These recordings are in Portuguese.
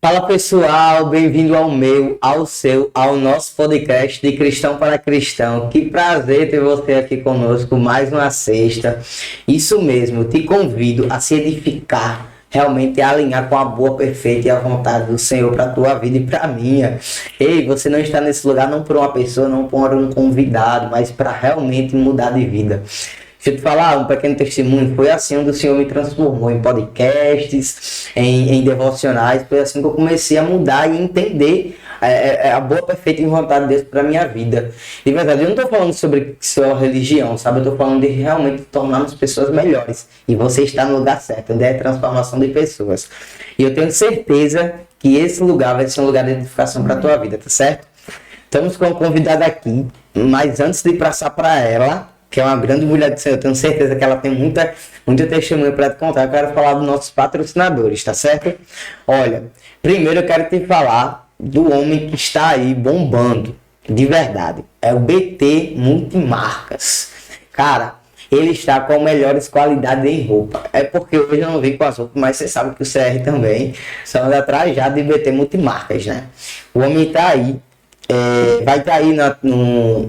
Fala pessoal, bem-vindo ao meu, ao seu, ao nosso podcast de Cristão para Cristão. Que prazer ter você aqui conosco mais uma sexta. Isso mesmo, te convido a se edificar, realmente alinhar com a boa, perfeita e a vontade do Senhor para a tua vida e para a minha. Ei, você não está nesse lugar não por uma pessoa, não por um convidado, mas para realmente mudar de vida. Deixa eu te falar, um pequeno testemunho, foi assim onde o Senhor me transformou em podcasts, em devocionais, foi assim que eu comecei a mudar e entender a boa, perfeita e vontade de Deus para a minha vida. De verdade, eu não estou falando sobre sua religião, sabe? Eu estou falando de realmente tornarmos pessoas melhores. E você está no lugar certo, onde é a transformação de pessoas. E eu tenho certeza que esse lugar vai ser um lugar de edificação para a tua vida, tá certo? Estamos com uma convidada aqui, mas antes de passar para ela, que é uma grande mulher do Senhor, eu tenho certeza que ela tem muita testemunha para te contar. Eu quero falar dos nossos patrocinadores, tá certo? Olha, primeiro eu quero te falar do homem que está aí bombando, de verdade. É o BT Multimarcas. Cara, ele está com melhores qualidades em roupa. É porque hoje eu não vim com as roupas, mas você sabe que o CR também só anda atrás já de BT Multimarcas, né? O homem está aí. Vai estar aí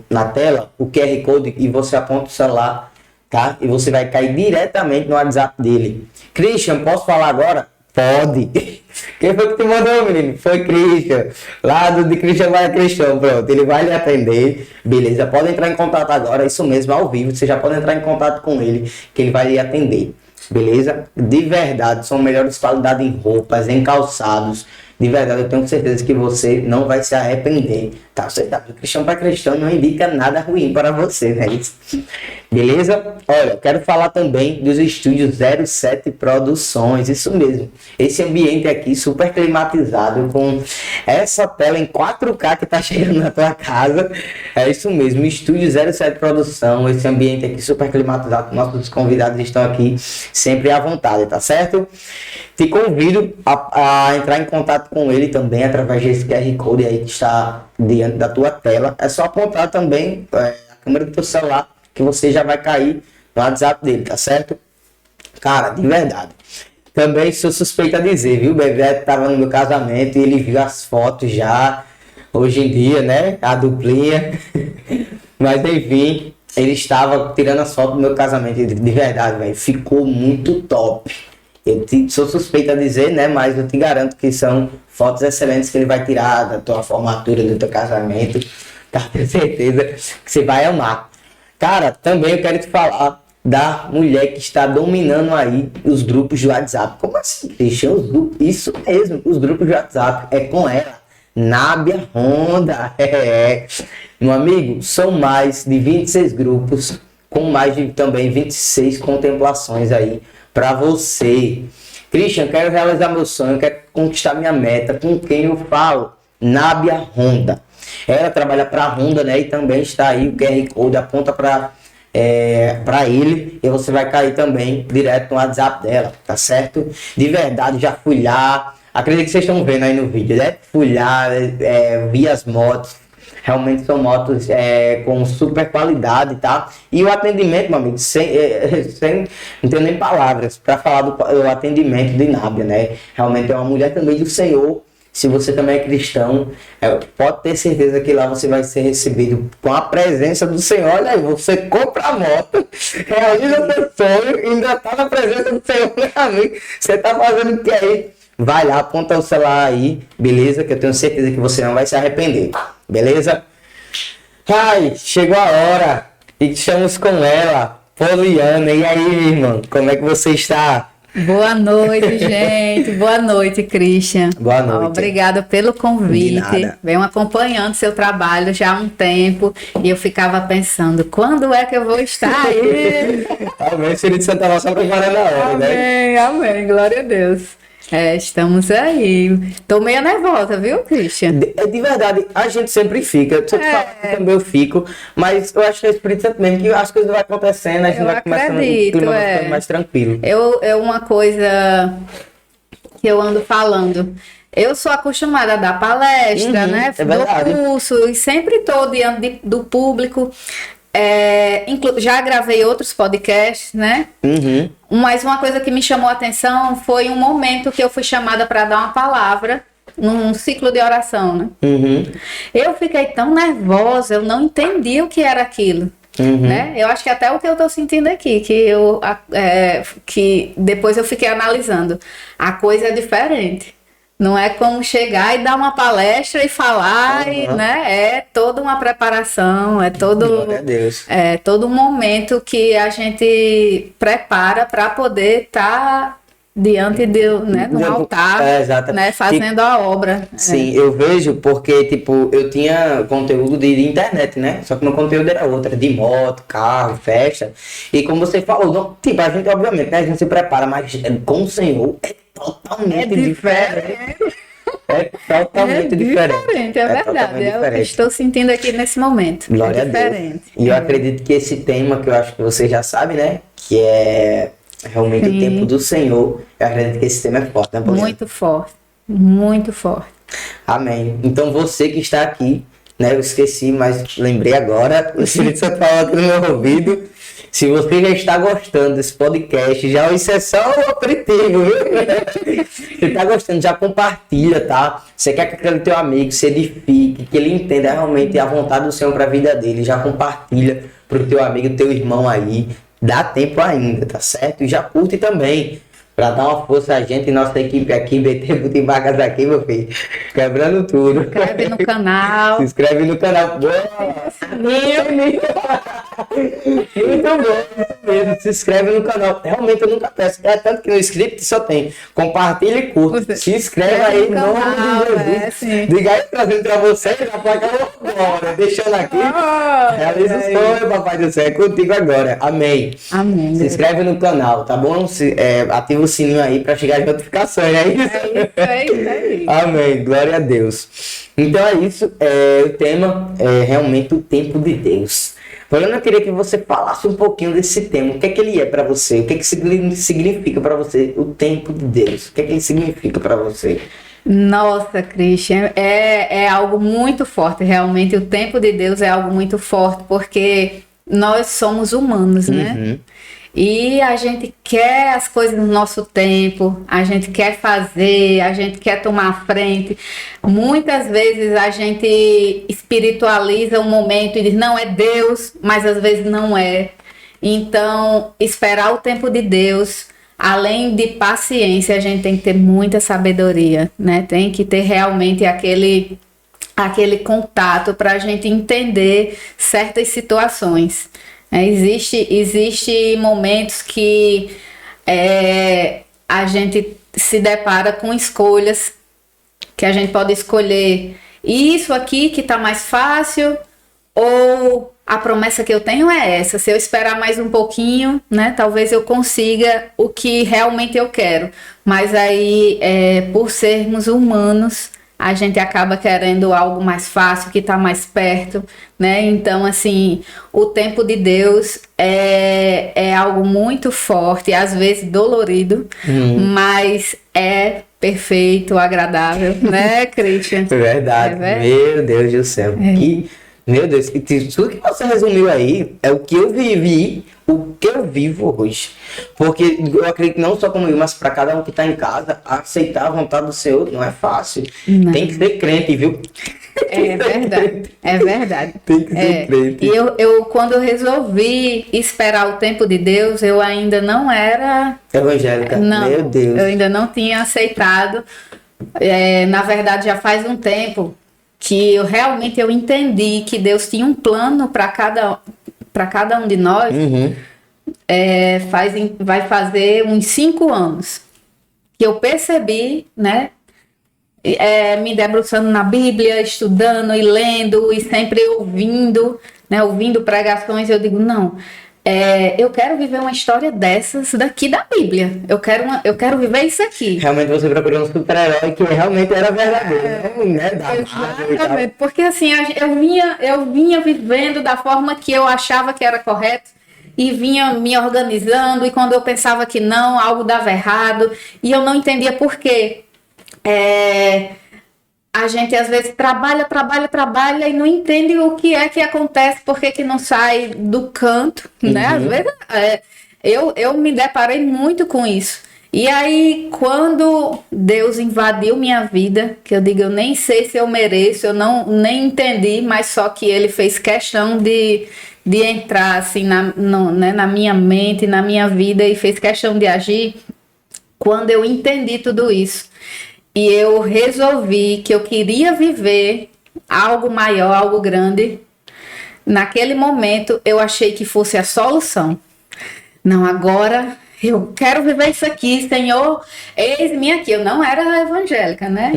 na tela o QR Code e você aponta o celular, tá? E você vai cair diretamente no WhatsApp dele. Christian, posso falar agora? Pode. Quem foi que te mandou, menino? Foi Christian. Lá de Christian vai a Cristão, pronto. Ele vai lhe atender. Beleza, pode entrar em contato agora, isso mesmo, ao vivo. Você já pode entrar em contato com ele, que ele vai lhe atender. Beleza? De verdade, são melhores qualidades em roupas, em calçados. De verdade, eu tenho certeza que você não vai se arrepender. Tá? Você sabe, o Cristão para Cristão não indica nada ruim para você, né? Beleza? Olha, eu quero falar também dos estúdios 07 Produções. Isso mesmo. Esse ambiente aqui super climatizado, com essa tela em 4K que tá chegando na tua casa. É isso mesmo. Estúdio 07 Produção. Esse ambiente aqui super climatizado. Nossos convidados estão aqui sempre à vontade, tá certo? Te convido a entrar em contato com ele também através desse QR Code aí que está diante da tua tela. É só apontar também a câmera do teu celular que você já vai cair no WhatsApp dele, tá certo? Cara, de verdade. Também sou suspeito a dizer, viu? O Bebeto estava no meu casamento e ele viu as fotos já, hoje em dia, né? A duplinha. Mas enfim, ele estava tirando as fotos do meu casamento. De verdade, velho, ficou muito top. Sou suspeito a dizer, né? Mas eu te garanto que são fotos excelentes que ele vai tirar da tua formatura, do teu casamento. Tá? Tenho certeza que você vai amar. Cara, também eu quero te falar da mulher que está dominando aí os grupos de WhatsApp. Como assim, Christian? Isso mesmo, os grupos de WhatsApp. É com ela, Nábia Honda. Meu amigo, são mais de 26 grupos, com mais de também 26 contemplações aí para você. Christian, quero realizar meu sonho, quero conquistar minha meta. Com quem eu falo? Nábia Honda. Ela trabalha para a Honda, né? E também está aí o QR Code, aponta para ele e você vai cair também direto no WhatsApp dela, tá certo? De verdade, já fui lá. Acredito que vocês estão vendo aí no vídeo, né? Fui lá, vi as motos. Realmente são motos com super qualidade, tá? E o atendimento, meu amigo, não tenho nem palavras para falar do atendimento de Nábia, né? Realmente é uma mulher também do Senhor. Se você também é cristão, pode ter certeza que lá você vai ser recebido com a presença do Senhor. Olha aí, você compra a moto, realiza o seu sonho e ainda tá na presença do Senhor, meu amigo. Você tá fazendo o que aí? Vai lá, aponta o celular aí, beleza? Que eu tenho certeza que você não vai se arrepender, beleza? Ai, chegou a hora e estamos com ela, Poliana. E aí, irmão, como é que você está? Boa noite, gente. Boa noite, Christian. Boa noite. Obrigada pelo convite. Venho acompanhando seu trabalho já há um tempo e eu ficava pensando, quando é que eu vou estar aí? Amém, Espírito Santo estava só preparando a hora, né? Amém, glória a Deus. Estamos aí. Tô meio nervosa, viu, Christian? De verdade, a gente sempre fica. Se eu te falar que também eu fico, mas eu acho que é o Espírito Santo mesmo, que as coisas vão acontecendo, a gente vai começando, o clima vai ficando mais tranquilo. Uma coisa que eu ando falando. Eu sou acostumada a dar palestra, né? Dou curso e sempre estou diante do público. Já gravei outros podcasts, né? Mas uma coisa que me chamou a atenção foi um momento que eu fui chamada para dar uma palavra num ciclo de oração, né? Uhum. Eu fiquei tão nervosa, eu não entendi o que era aquilo. Né? Eu acho que até o que eu tô sentindo aqui, que depois eu fiquei analisando. A coisa é diferente. Não é como chegar e dar uma palestra e falar, né? É toda uma preparação, é todo um momento que a gente prepara para poder estar diante no altar, né? Fazendo a obra. Sim, eu vejo porque, tipo, eu tinha conteúdo de internet, né? Só que meu conteúdo era outro, de moto, carro, festa. E como você falou, não, tipo, a gente, obviamente, né? A gente se prepara, mas com o Senhor é totalmente diferente. É totalmente diferente. É verdade. É o que estou sentindo aqui nesse momento. Glória a Deus. E eu acredito que esse tema, que eu acho que você já sabe, né? Que é realmente o tempo do Senhor. Eu acredito que esse tema é forte, né, Poliana? Muito forte. Muito forte. Amém. Então você que está aqui, né? Eu esqueci, mas lembrei agora. O Espírito Santo falou aqui no meu ouvido. Se você já está gostando desse podcast, já isso é só um aperitivo, viu? Você está gostando, já compartilha, tá? Você quer que aquele teu amigo se edifique, que ele entenda realmente a vontade do Senhor para a vida dele, já compartilha para o teu amigo, teu irmão aí. Dá tempo ainda, tá certo? E já curte também, pra dar uma força a gente e nossa equipe aqui, BT Butimacas aqui, meu filho. Quebrando tudo. Se inscreve no canal. Se inscreve no canal. Boa! Muito bom, isso mesmo. Se inscreve no canal. Realmente eu nunca peço. É tanto que no script só tem. Compartilha e curte. Se inscreve aí em nome de Jesus. Diga aí trazendo pra você na placa agora. Deixando aqui. Realiza o sonho, papai do céu. É contigo agora. Amém. Amém. Se inscreve no canal, tá bom? Ativa o sininho aí pra chegar as notificações. É isso? É isso. Amém. Glória a Deus. Então é isso. O tema é realmente o tempo de Deus. Poliana, eu queria que você falasse um pouquinho desse tema. O que é que ele é para você? O que é que significa para você o tempo de Deus? O que é que ele significa para você? Nossa, Christian, é algo muito forte. Realmente, o tempo de Deus é algo muito forte, porque nós somos humanos, né? E a gente quer as coisas no nosso tempo, a gente quer fazer, a gente quer tomar a frente. Muitas vezes a gente espiritualiza um momento e diz, não, é Deus, mas às vezes não é. Então, esperar o tempo de Deus, além de paciência, a gente tem que ter muita sabedoria, né? Tem que ter realmente aquele contato para a gente entender certas situações. Existe momentos que a gente se depara com escolhas que a gente pode escolher isso aqui que está mais fácil, ou a promessa que eu tenho é essa, se eu esperar mais um pouquinho, né, talvez eu consiga o que realmente eu quero, mas aí por sermos humanos a gente acaba querendo algo mais fácil, que está mais perto, né? Então, assim, o tempo de Deus é algo muito forte, às vezes dolorido, mas é perfeito, agradável, né, Christian? Verdade. Meu Deus do céu. Meu Deus, tudo que você resumiu aí é o que eu vivi, o que eu vivo hoje. Porque eu acredito que não só comigo, mas para cada um que está em casa, aceitar a vontade do Senhor não é fácil. Não. Tem que ser crente, viu? É verdade, é verdade. Tem que ser crente. E eu, quando eu resolvi esperar o tempo de Deus, eu ainda não era... evangélica, não, meu Deus. Eu ainda não tinha aceitado. Na verdade, já faz um tempo que eu realmente entendi que Deus tinha um plano para cada um de nós. Vai fazer uns 5 anos que eu percebi, né, me debruçando na Bíblia, estudando e lendo e sempre ouvindo, né, ouvindo pregações. Eu digo, não, eu quero viver uma história dessas daqui da Bíblia. Eu quero viver isso aqui. Realmente você procurou um super-herói que realmente era verdadeiro, né? Exatamente, porque assim, eu vinha vivendo da forma que eu achava que era correto e vinha me organizando, e quando eu pensava que não, algo dava errado, e eu não entendia por quê. A gente às vezes trabalha e não entende o que é que acontece, por que não sai do canto, né? Às vezes eu me deparei muito com isso. E aí, quando Deus invadiu minha vida, que eu digo, eu nem sei se eu mereço, eu nem entendi, mas só que Ele fez questão de entrar assim na minha mente, na minha vida, e fez questão de agir. Quando eu entendi tudo isso e eu resolvi que eu queria viver algo maior, algo grande, naquele momento eu achei que fosse a solução. Não, agora eu quero viver isso aqui, Senhor, eis-me aqui. Eu não era evangélica, né?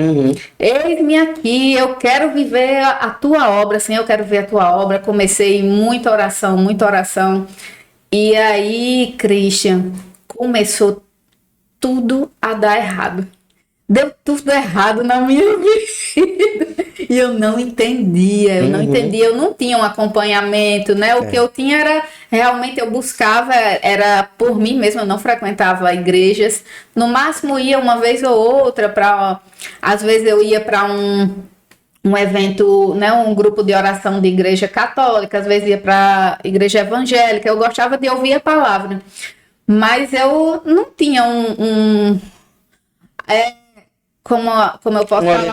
Eis-me aqui, eu quero viver a tua obra, Senhor, eu quero ver a tua obra. Comecei muita oração. E aí, Christian, começou tudo a dar errado. Deu tudo errado na minha vida. E eu não entendia, eu não tinha um acompanhamento, né? O que eu tinha era, realmente eu buscava, era por mim mesma, eu não frequentava igrejas. No máximo ia uma vez ou outra, às vezes eu ia para um evento, né, um grupo de oração de igreja católica, às vezes ia para igreja evangélica, eu gostava de ouvir a palavra. Mas eu não tinha como eu posso falar?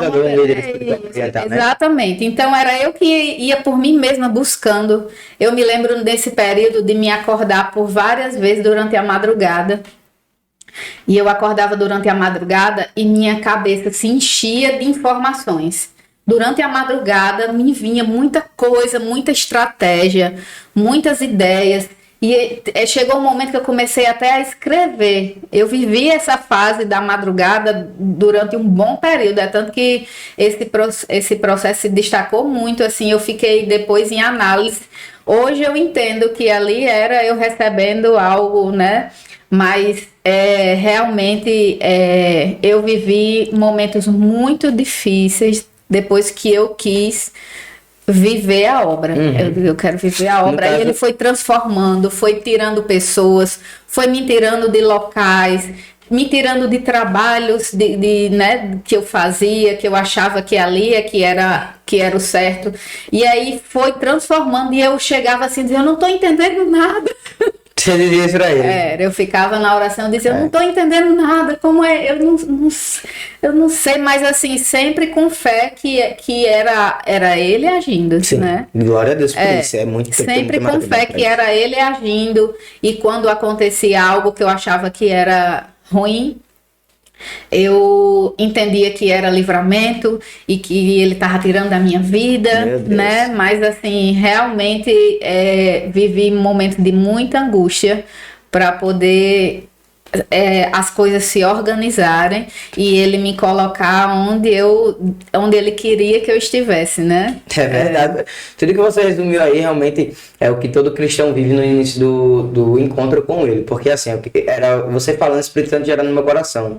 Exatamente. Então era eu que ia por mim mesma buscando. Eu me lembro desse período de me acordar por várias vezes durante a madrugada. E eu acordava durante a madrugada e minha cabeça se enchia de informações. Durante a madrugada me vinha muita coisa, muita estratégia, muitas ideias. E chegou um momento que eu comecei até a escrever. Eu vivi essa fase da madrugada durante um bom período, tanto que esse processo se destacou muito, assim, eu fiquei depois em análise. Hoje eu entendo que ali era eu recebendo algo, né? Mas realmente eu vivi momentos muito difíceis depois que eu quis viver a obra. Eu quero viver a obra. Aí ele foi transformando, foi tirando pessoas, foi me tirando de locais, me tirando de trabalhos né, que eu fazia, que eu achava que ali que era o certo. E aí foi transformando e eu chegava assim, dizendo, eu não estou entendendo nada. Você dizia isso pra ele? Eu ficava na oração, dizia, eu não estou entendendo nada, como é, eu não sei, mas assim, sempre com fé que era ele agindo, sim, né? Glória a Deus por isso, é muito sempre com fé que era ele agindo, e quando acontecia algo que eu achava que era ruim, eu entendia que era livramento e que ele estava tirando da minha vida, né? Mas assim, realmente vivi momentos de muita angústia para poder as coisas se organizarem e ele me colocar onde ele queria que eu estivesse, né? É verdade. Tudo que você resumiu aí realmente é o que todo cristão vive no início do encontro com ele, porque assim, era você falando, o Espírito Santo gerando no meu coração.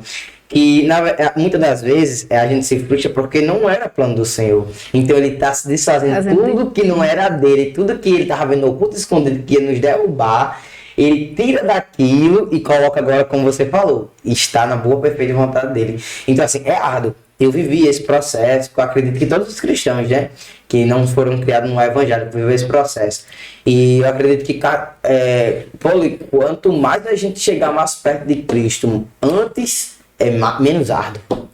E muitas das vezes a gente se frustra porque não era plano do Senhor. Então ele está se desfazendo tudo que não era dele, tudo que ele estava vendo oculto, escondido, que ia nos derrubar. Ele tira daquilo e coloca agora, como você falou, está na boa, perfeita vontade dele. Então, assim, é árduo. Eu vivi esse processo, eu acredito que todos os cristãos, né, que não foram criados no evangelho, viveram esse processo. E eu acredito que, quanto mais a gente chegar mais perto de Cristo, antes menos árduo.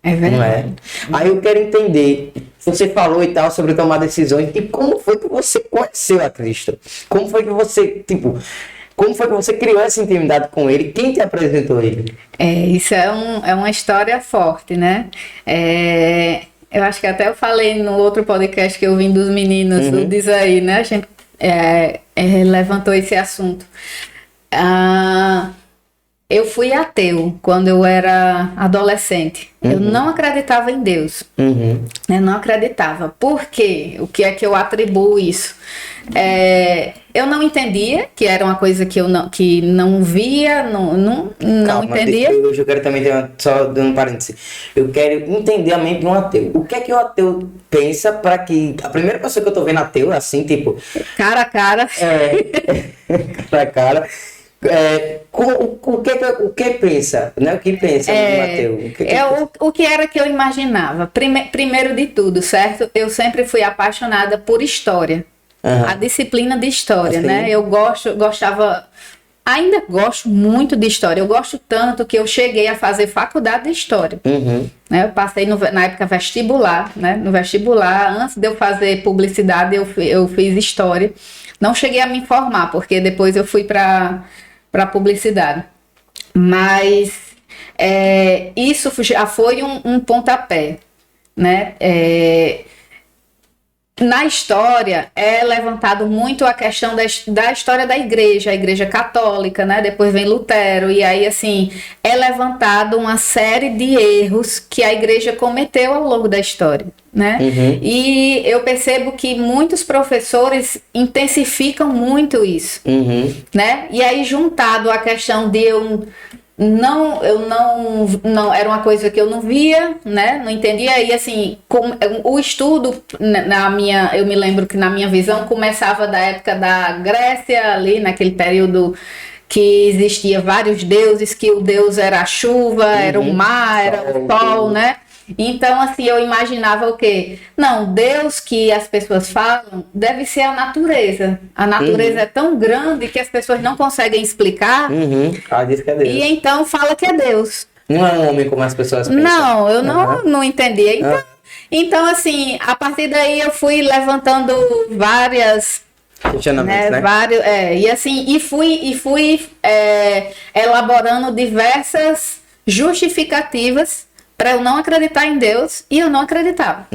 É verdade. Não é? Aí eu quero entender, você falou e tal sobre tomar decisões, e como foi que você conheceu a Cristo? Como foi que você, como foi que você criou essa intimidade com ele? Quem te apresentou ele? Isso é uma história forte, né? Eu acho que até eu falei no outro podcast que eu vim dos meninos, do Diz Aí, né? A gente levantou esse assunto. Eu fui ateu quando eu era adolescente. Eu não acreditava em Deus. Eu não acreditava. Por quê? O que é que eu atribuo isso? Eu não entendia, que era uma coisa que eu não via, não entendia. Eu quero também só dando um parênteses. Eu quero entender a mente de um ateu. O que é que o ateu pensa para que... A primeira pessoa que eu tô vendo ateu, assim, cara a cara. Cara a cara. O que pensa, né? O que pensa o ateu? O que era que eu imaginava? Primeiro de tudo, certo? Eu sempre fui apaixonada por história. A disciplina de história, assim, né? Eu gostava... ainda gosto muito de história. Eu gosto tanto que eu cheguei a fazer faculdade de história. Né? Eu passei na época vestibular, né? No vestibular, antes de eu fazer publicidade, eu fiz história. Não cheguei a me formar, porque depois eu fui para publicidade. Mas isso já foi um pontapé, né? Na história é levantado muito a questão da história da igreja, a igreja católica, né? Depois vem Lutero, e aí assim é levantado uma série de erros que a igreja cometeu ao longo da história, né? E eu percebo que muitos professores intensificam muito isso, né? E aí juntado a questão de eu não era uma coisa que eu não via, né? Não entendia. E assim, o estudo eu me lembro que na minha visão começava da época da Grécia, ali naquele período que existia vários deuses, que o deus era a chuva, era o mar, era o sol, né? Então, assim, eu imaginava o quê? Não, Deus que as pessoas falam deve ser a natureza. A natureza é tão grande que as pessoas não conseguem explicar. Ela diz que é Deus. E então fala que é Deus. Não é um homem como as pessoas pensam. Não, eu não entendia. Então, assim, a partir daí eu fui levantando várias... questionamentos, né? E assim, e fui elaborando diversas justificativas para eu não acreditar em Deus, e eu não acreditava.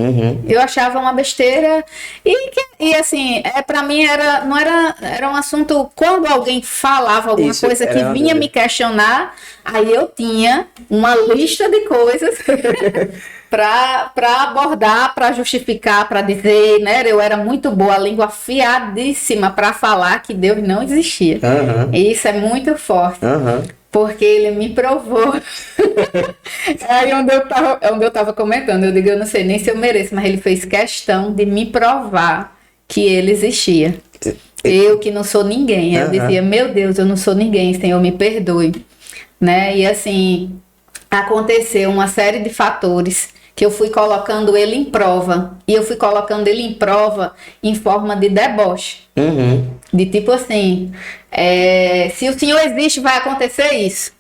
Eu achava uma besteira, e assim, para mim era um assunto, quando alguém falava alguma coisa que vinha me questionar, aí eu tinha uma lista de coisas para abordar, para justificar, para dizer, né? Eu era muito boa, a língua afiadíssima para falar que Deus não existia. E isso é muito forte. Porque ele me provou. Aí onde eu tava comentando, eu digo, eu não sei nem se eu mereço, mas ele fez questão de me provar que ele existia. Eu que não sou ninguém. Eu dizia, meu Deus, eu não sou ninguém, Senhor, me perdoe. Né? E assim, aconteceu uma série de fatores que eu fui colocando ele em prova. E eu fui colocando ele em prova em forma de deboche. De tipo assim, se o Senhor existe, vai acontecer isso.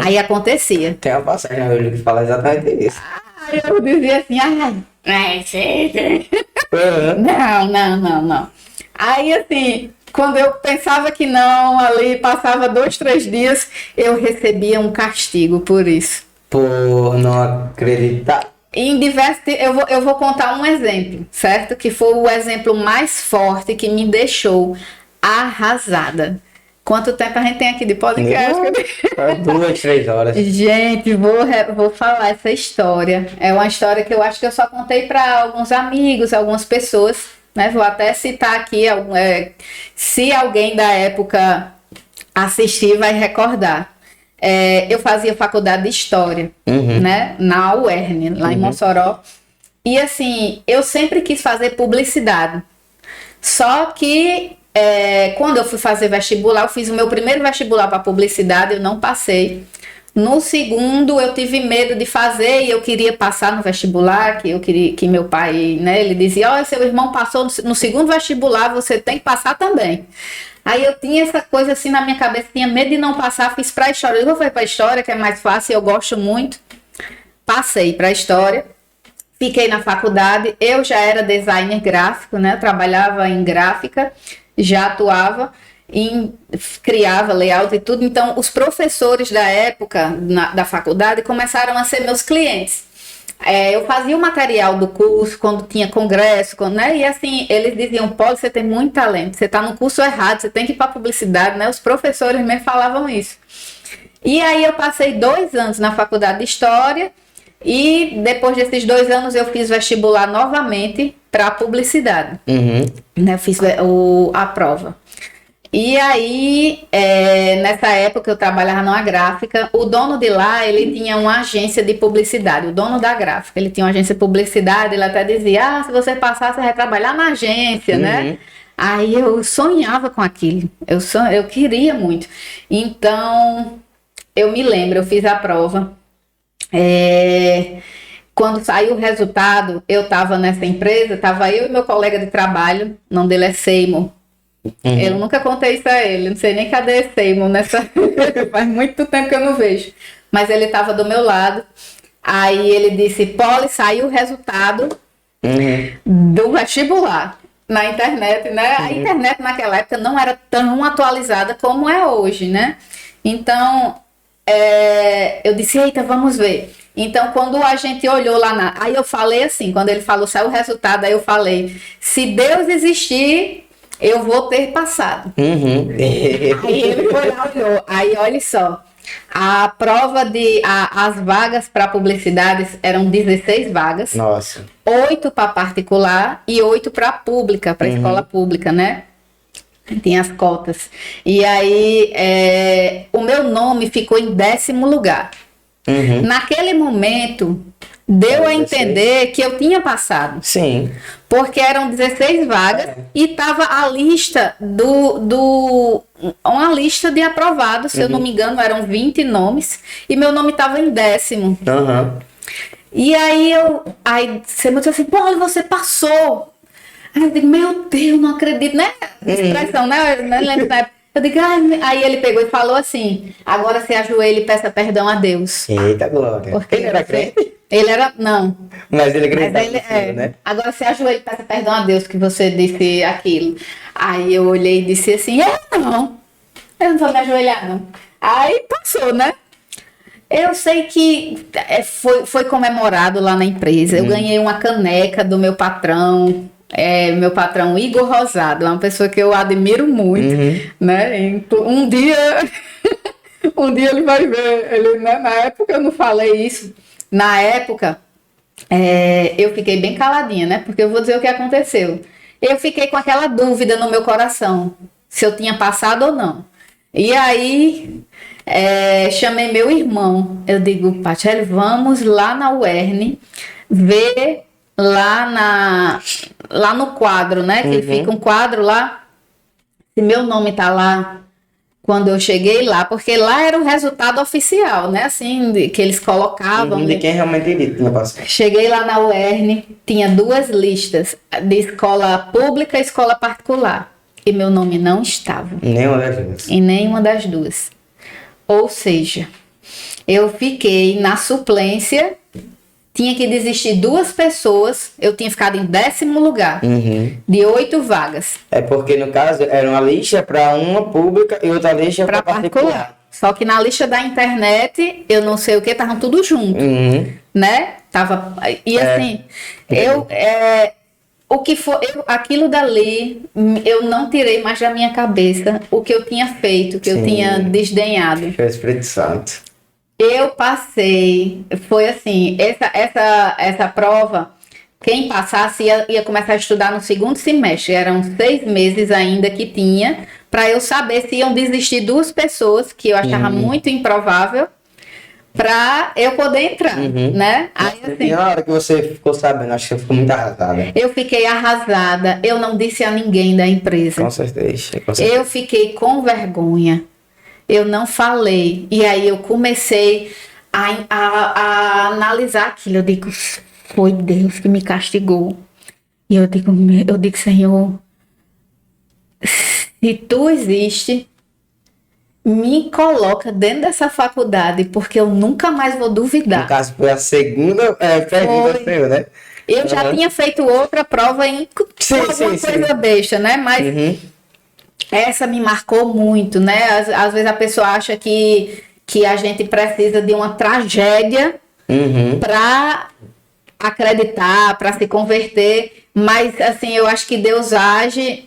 Aí acontecia. Tem uma passagem na Bíblia que fala exatamente isso. Aí eu dizia assim, não. Aí assim, quando eu pensava que não, ali passava 2, 3 dias, eu recebia um castigo por isso. Por não acreditar. Em diversos, eu vou contar um exemplo, certo? Que foi o exemplo mais forte que me deixou arrasada. Quanto tempo a gente tem aqui de podcast? 2, 3 horas. Gente, vou falar essa história. É uma história que eu acho que eu só contei para alguns amigos, algumas pessoas, né? Vou até citar aqui, se alguém da época assistir vai recordar. Eu fazia faculdade de História, né? Na UERN, lá em Mossoró. E assim, eu sempre quis fazer publicidade. Só que quando eu fui fazer vestibular, eu fiz o meu primeiro vestibular para publicidade, eu não passei. No segundo, eu tive medo de fazer e eu queria passar no vestibular, que eu queria que meu pai, né? Ele dizia, olha, seu irmão passou no segundo vestibular, você tem que passar também. Aí eu tinha essa coisa assim na minha cabeça, tinha medo de não passar, fiz para História. Eu fui para História, que é mais fácil, eu gosto muito. Passei para História, fiquei na faculdade, eu já era designer gráfico, né? Eu trabalhava em gráfica, já atuava, criava layout e tudo. Então, os professores da época, da faculdade, começaram a ser meus clientes. Eu fazia o material do curso quando tinha congresso, né? E assim, eles diziam, Paulo, você tem muito talento, você está no curso errado, você tem que ir para publicidade, né? Os professores me falavam isso. E aí eu passei 2 anos na faculdade de História e depois desses 2 anos eu fiz vestibular novamente para publicidade. Né? Eu fiz a prova. E aí, nessa época eu trabalhava numa gráfica, o dono de lá, ele tinha uma agência de publicidade, o dono da gráfica, ele tinha uma agência de publicidade, ele até dizia, se você passar, você vai trabalhar na agência, né? Aí eu sonhava com aquilo, eu queria muito. Então, eu me lembro, eu fiz a prova, quando saiu o resultado, eu estava nessa empresa, estava eu e meu colega de trabalho, o nome dele é Seymour. Eu nunca contei isso a ele, não sei nem cadê esse Seymour nessa. Faz muito tempo que eu não vejo. Mas ele estava do meu lado. Aí ele disse: Polly, saiu o resultado do vestibular na internet, né? A internet naquela época não era tão atualizada como é hoje, né? Então, eu disse: eita, vamos ver. Então, quando a gente olhou lá aí eu falei assim, quando ele falou, saiu o resultado, aí eu falei: se Deus existir, eu vou ter passado. Aí ele foi lá, olhou. Aí, olha só, a prova as vagas para publicidade eram 16 vagas. Nossa. 8 para particular e 8 para pública, para escola pública, né? Tem as cotas. E aí, o meu nome ficou em 10º lugar. Naquele momento, deu a entender que eu tinha passado. Sim. Porque eram 16 vagas e tava a lista uma lista de aprovados, se eu não me engano, eram 20 nomes, e meu nome tava em 10º. E aí você me disse assim: Paulo, você passou. Aí eu digo: meu Deus, não acredito, né? Expressão, né? Eu não lembro da época. Eu digo: aí ele pegou e falou assim: agora se ajoelhe e peça perdão a Deus. Eita glória. Porque ele era crente? Ele era, não. Mas ele acreditava né? Agora se ajoelhe e peça perdão a Deus que você disse aquilo. Aí eu olhei e disse assim: eu não vou me ajoelhar, não. Aí passou, né? Eu sei que foi comemorado lá na empresa. Eu ganhei uma caneca do meu patrão. Meu patrão Igor Rosado, é uma pessoa que eu admiro muito, né? Um dia ele vai ver. Ele, né? Na época eu não falei isso. Na época eu fiquei bem caladinha, né? Porque eu vou dizer o que aconteceu. Eu fiquei com aquela dúvida no meu coração, se eu tinha passado ou não. E aí chamei meu irmão. Eu digo: Pacheli, vamos lá na UERN ver lá no quadro, né? Que fica um quadro lá. Se meu nome tá lá, quando eu cheguei lá, porque lá era o resultado oficial, né? Assim, que eles colocavam. De quem realmente tinha passado. Cheguei lá na UERN, tinha 2 listas, de escola pública e escola particular. E meu nome não estava. Nenhuma das duas. Em nenhuma das duas. Ou seja, eu fiquei na suplência. Tinha que desistir 2 pessoas. Eu tinha ficado em 10º lugar. De 8 vagas. É porque, no caso, era uma lista para uma pública e outra lista para particular. Só que na lista da internet, eu não sei o que, estavam tudo junto. Né? Tava, e assim, o que for, aquilo dali, eu não tirei mais da minha cabeça o que eu tinha feito, que eu tinha desdenhado. Foi o Espírito Santo. Eu passei, foi assim, essa prova, quem passasse ia começar a estudar no 2º semestre, eram 6 meses ainda que tinha, para eu saber se iam desistir 2 pessoas, que eu achava muito improvável, para eu poder entrar, né? Aí, assim, na hora que você ficou sabendo, acho que você ficou muito arrasada. Eu fiquei arrasada, eu não disse a ninguém da empresa. Com certeza. Eu fiquei com vergonha, eu não falei. E aí eu comecei a analisar aquilo. Eu digo: foi Deus que me castigou. E eu digo: Senhor, se tu existe, me coloca dentro dessa faculdade, porque eu nunca mais vou duvidar. No caso, foi a segunda pergunta seu, né? Eu já tinha feito outra prova em alguma coisa besta, né? Mas essa me marcou muito, né? Às vezes a pessoa acha que a gente precisa de uma tragédia para acreditar, para se converter, mas assim, eu acho que Deus age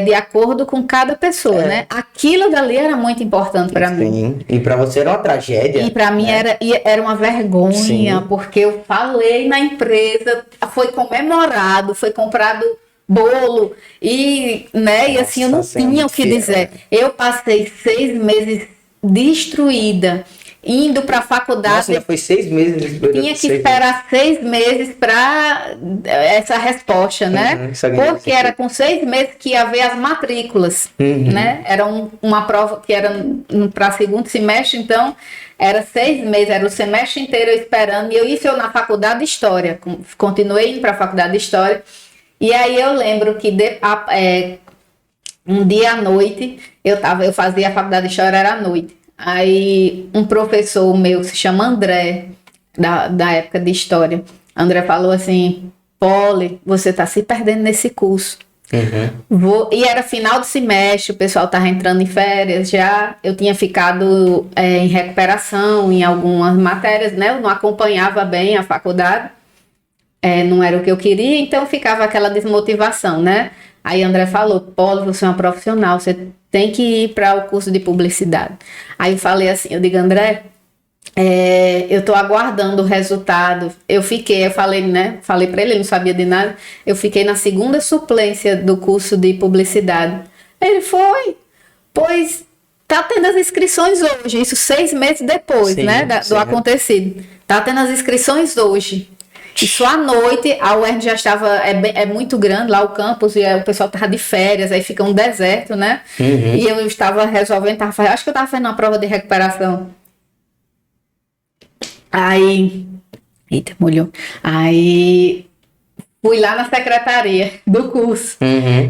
de acordo com cada pessoa, né? Aquilo dali era muito importante para mim. Sim, e para você era uma tragédia. E para mim era uma vergonha, porque eu falei na empresa, foi comemorado, foi comprado bolo, e, né, e assim, eu não tinha o que dizer. Eu passei 6 meses destruída, indo para a faculdade. Nossa, já foi 6 meses. Tinha que esperar 6 meses para essa resposta, né? Porque era com 6 meses que ia haver as matrículas, né? Era uma prova que era para 2º semestre, então era 6 meses, era o semestre inteiro eu esperando. E eu na faculdade de História, continuei indo para a faculdade de História. E aí eu lembro que um dia à noite, eu fazia a faculdade de História, era à noite. Aí um professor meu que se chama André, da época de História, André falou assim: Poli, você está se perdendo nesse curso. E era final de semestre, o pessoal estava entrando em férias já. Eu tinha ficado em recuperação em algumas matérias, né? Eu não acompanhava bem a faculdade, não era o que eu queria, então ficava aquela desmotivação, né? Aí André falou: Poli, você é uma profissional, você tem que ir para o curso de publicidade. Aí eu falei assim, eu digo: André, eu tô aguardando o resultado. Eu falei, né? Falei para ele não sabia de nada. Eu fiquei na segunda suplência do curso de publicidade. Ele foi, pois tá tendo as inscrições hoje. Isso 6 meses depois, sim, né? Do acontecido. Tá tendo as inscrições hoje. Isso à noite, a UERN já estava, é muito grande lá o campus, e o pessoal estava de férias, aí fica um deserto, né? E eu estava resolvendo, acho que eu estava fazendo uma prova de recuperação. Aí, eita, molhou. Aí fui lá na secretaria do curso.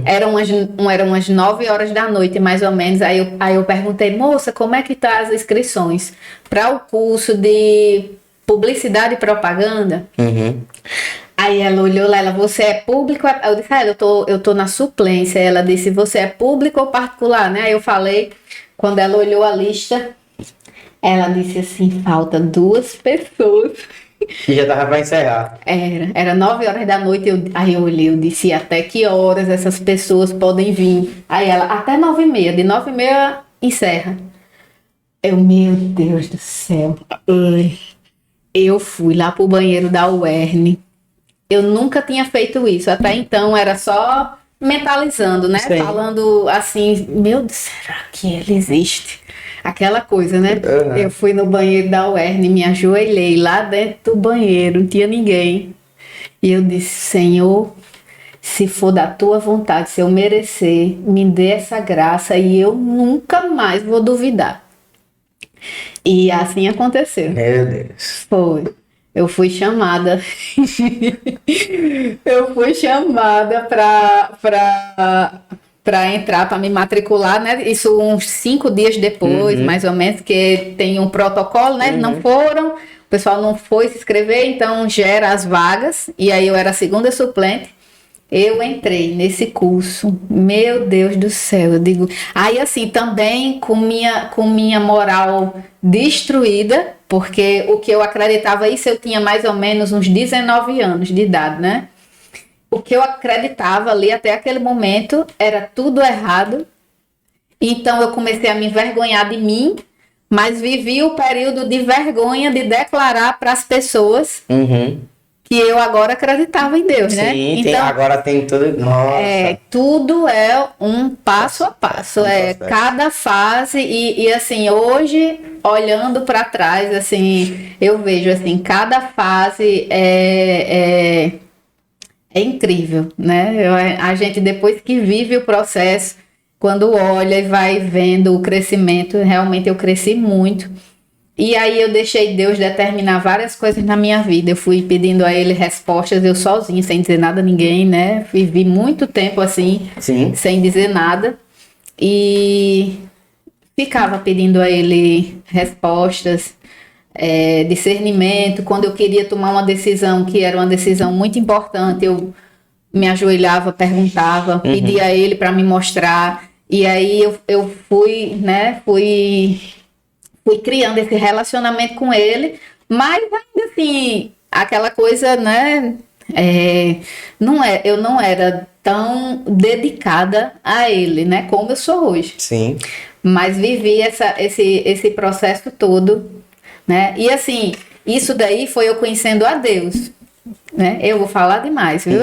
Eram umas 9 horas da noite, mais ou menos. Aí eu perguntei: moça, como é que tá as inscrições para o curso de publicidade e propaganda? Aí ela olhou lá, você é público? Eu disse: eu tô na suplência. Ela disse: você é público ou particular, né? Aí eu falei, quando ela olhou a lista, ela disse assim: falta 2 pessoas. E já tava para encerrar. Era 9 horas da noite. Aí eu olhei, eu disse: até que horas essas pessoas podem vir? Aí ela: até 9h30. De 9h30 encerra. Meu Deus do céu. Eu fui lá pro banheiro da UERN. Eu nunca tinha feito isso. Até então era só mentalizando, né? Sim. Falando assim: meu Deus, será que ele existe? Aquela coisa, né? Eu fui no banheiro da UERN, me ajoelhei lá dentro do banheiro, não tinha ninguém. E eu disse: Senhor, se for da tua vontade, se eu merecer, me dê essa graça e eu nunca mais vou duvidar. E assim aconteceu. Meu Deus. Foi. Eu fui chamada. Eu fui chamada para entrar, para me matricular, né? Isso uns 5 dias depois, mais ou menos, que tem um protocolo, né? Não foram, o pessoal não foi se inscrever, então gera as vagas. E aí eu era a segunda suplente. Eu entrei nesse curso, meu Deus do céu, eu digo. Aí assim, também com minha moral destruída, porque o que eu acreditava, isso eu tinha mais ou menos uns 19 anos de idade, né? O que eu acreditava ali até aquele momento era tudo errado. Então eu comecei a me envergonhar de mim, mas vivi o período de vergonha de declarar para as pessoas que eu agora acreditava em Deus, né? Sim, então, agora tem tudo. Nossa. Tudo é um passo a passo, cada fase e assim, hoje olhando para trás, assim, eu vejo assim, cada fase é incrível, né? A gente depois que vive o processo, quando olha e vai vendo o crescimento, realmente eu cresci muito. E aí eu deixei Deus determinar várias coisas na minha vida. Eu fui pedindo a Ele respostas, eu sozinha, sem dizer nada a ninguém, né? Vivi muito tempo assim, sem dizer nada. E ficava pedindo a Ele respostas, discernimento. Quando eu queria tomar uma decisão, que era uma decisão muito importante, eu me ajoelhava, perguntava, pedia a Ele para me mostrar. E aí eu fui, né? Fui criando esse relacionamento com ele, mas ainda assim, aquela coisa, né? Eu não era tão dedicada a ele, né? Como eu sou hoje. Sim. Mas vivi esse processo todo, né? E assim, isso daí foi eu conhecendo a Deus. Né? Eu vou falar demais, viu?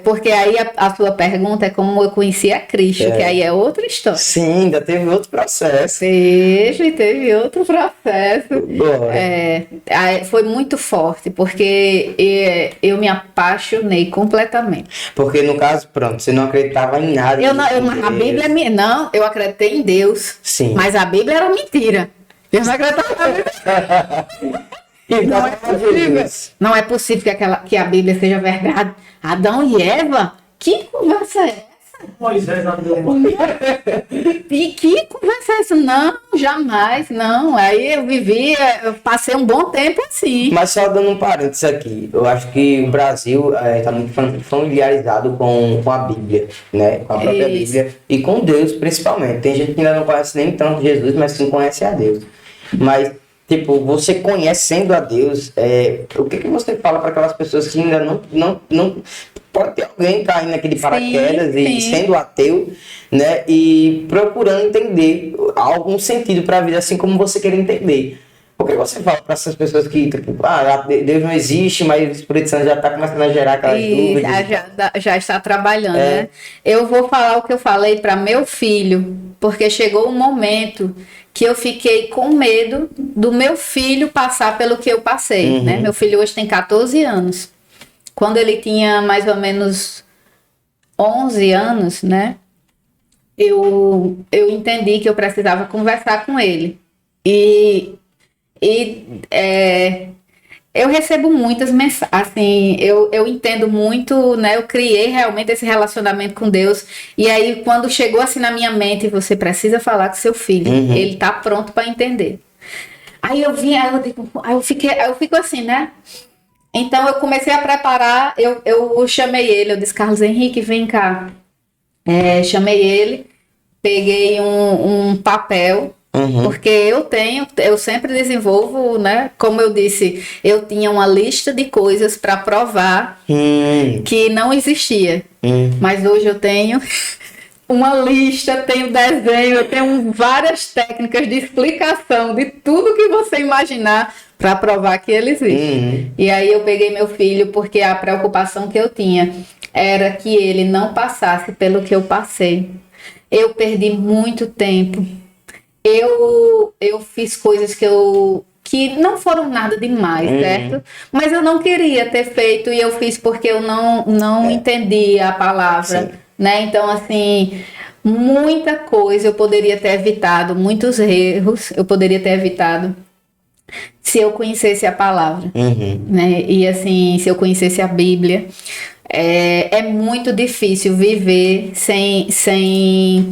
Porque aí a sua pergunta é como eu conheci a Cristo, que aí é outra história. Sim, ainda teve outro processo. Teve outro processo. Foi muito forte, porque eu me apaixonei completamente. Porque no caso, pronto, você não acreditava em nada. A Bíblia não, eu acreditei em Deus. Sim. Mas a Bíblia era mentira. Eu não acreditava em Deus. Não é possível que a Bíblia seja verdade. Adão e Eva? Que conversa é Moisés não deu E que conversa é essa? Não, jamais, não. Aí eu passei um bom tempo assim. Mas só dando um parênteses aqui, eu acho que o Brasil está muito familiarizado com a Bíblia, né? Com a própria Bíblia e com Deus, principalmente. Tem gente que ainda não conhece nem tanto Jesus, mas sim conhece a Deus. Mas, tipo, você conhecendo a Deus, o que você fala para aquelas pessoas que ainda não pode ter alguém caindo naquele paraquedas e sendo ateu, né? E procurando entender algum sentido para a vida, assim como você quer entender. O que você fala para essas pessoas que, tipo, Deus não existe, mas o Espírito Santo já está começando a gerar aquelas dúvidas? Já está trabalhando, né? Eu vou falar o que eu falei para meu filho, porque chegou um momento que eu fiquei com medo do meu filho passar pelo que eu passei, né? Meu filho hoje tem 14 anos. Quando ele tinha mais ou menos 11 anos, né? Eu entendi que eu precisava conversar com ele. Eu recebo muitas mensagens, assim, eu entendo muito, né? Eu criei realmente esse relacionamento com Deus. E aí, quando chegou assim na minha mente, você precisa falar com seu filho, ele tá pronto para entender. Aí eu vim, aí eu fico assim, né? Então eu comecei a preparar, eu chamei ele, eu disse, Carlos Henrique, vem cá. Chamei ele, peguei um papel. Porque eu sempre desenvolvo, né? Como eu disse, eu tinha uma lista de coisas para provar que não existia. Mas hoje eu tenho uma lista, tenho desenho, eu tenho várias técnicas de explicação de tudo que você imaginar para provar que ele existe. E aí eu peguei meu filho porque a preocupação que eu tinha era que ele não passasse pelo que eu passei. Eu perdi muito tempo. Eu fiz coisas que não foram nada demais, certo? Mas eu não queria ter feito e eu fiz porque eu não entendia a palavra, né? Então, assim, muita coisa eu poderia ter evitado, muitos erros eu poderia ter evitado se eu conhecesse a palavra, né? E assim, se eu conhecesse a Bíblia. É muito difícil viver sem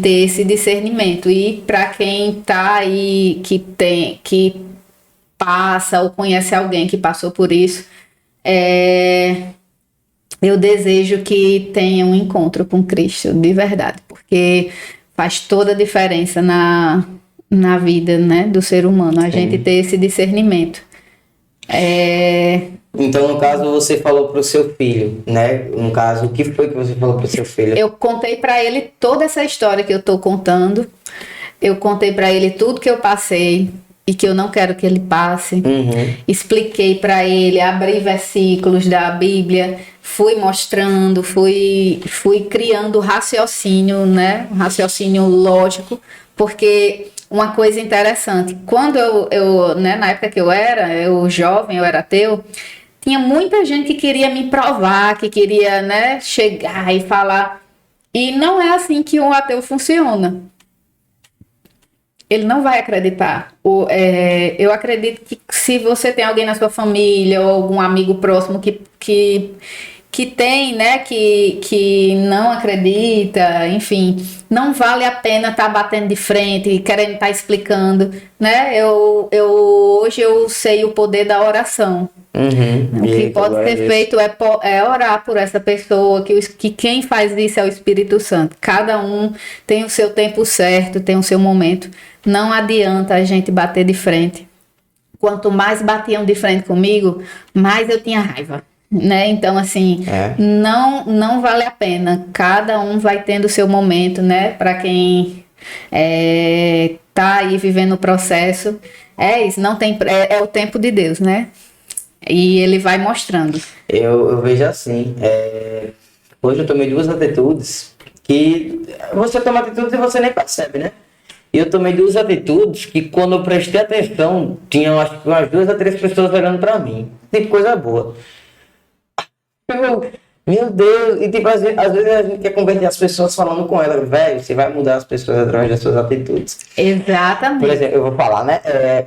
ter esse discernimento. E para quem tá aí, que passa ou conhece alguém que passou por isso, eu desejo que tenha um encontro com Cristo, de verdade, porque faz toda a diferença na vida, né, do ser humano, a gente ter esse discernimento. Então, no caso, você falou pro seu filho, né? No caso, o que foi que você falou pro seu filho? Eu contei para ele toda essa história que eu tô contando. Eu contei para ele tudo que eu passei e que eu não quero que ele passe. Expliquei para ele, abri versículos da Bíblia, fui mostrando, fui criando raciocínio, né? Um raciocínio lógico, porque uma coisa interessante, quando eu né, na época que eu era jovem, eu era ateu, tinha muita gente que queria me provar, que queria, né, chegar e falar. E não é assim que um ateu funciona. Ele não vai acreditar. Eu acredito que se você tem alguém na sua família ou algum amigo próximo que tem, né, que não acredita, enfim, não vale a pena estar batendo de frente e querendo estar explicando, né? Hoje eu sei o poder da oração. O que pode ser feito é orar por essa pessoa, que quem faz isso é o Espírito Santo. Cada um tem o seu tempo certo, tem o seu momento. Não adianta a gente bater de frente. Quanto mais batiam de frente comigo, mais eu tinha raiva. Né? Então, assim, não vale a pena. Cada um vai tendo o seu momento, né? Para quem tá aí vivendo o processo, isso, não tem, é o tempo de Deus, né? E ele vai mostrando. Eu vejo assim, hoje eu tomei 2 atitudes que você toma atitudes e você nem percebe, né? E eu tomei 2 atitudes que quando eu prestei atenção, tinham acho que umas 2 a 3 pessoas olhando para mim. Tipo, coisa boa. Meu Deus, e tipo, às vezes a gente quer converter as pessoas falando com elas, velho, você vai mudar as pessoas através das suas atitudes. Exatamente. Por exemplo, eu vou falar, né?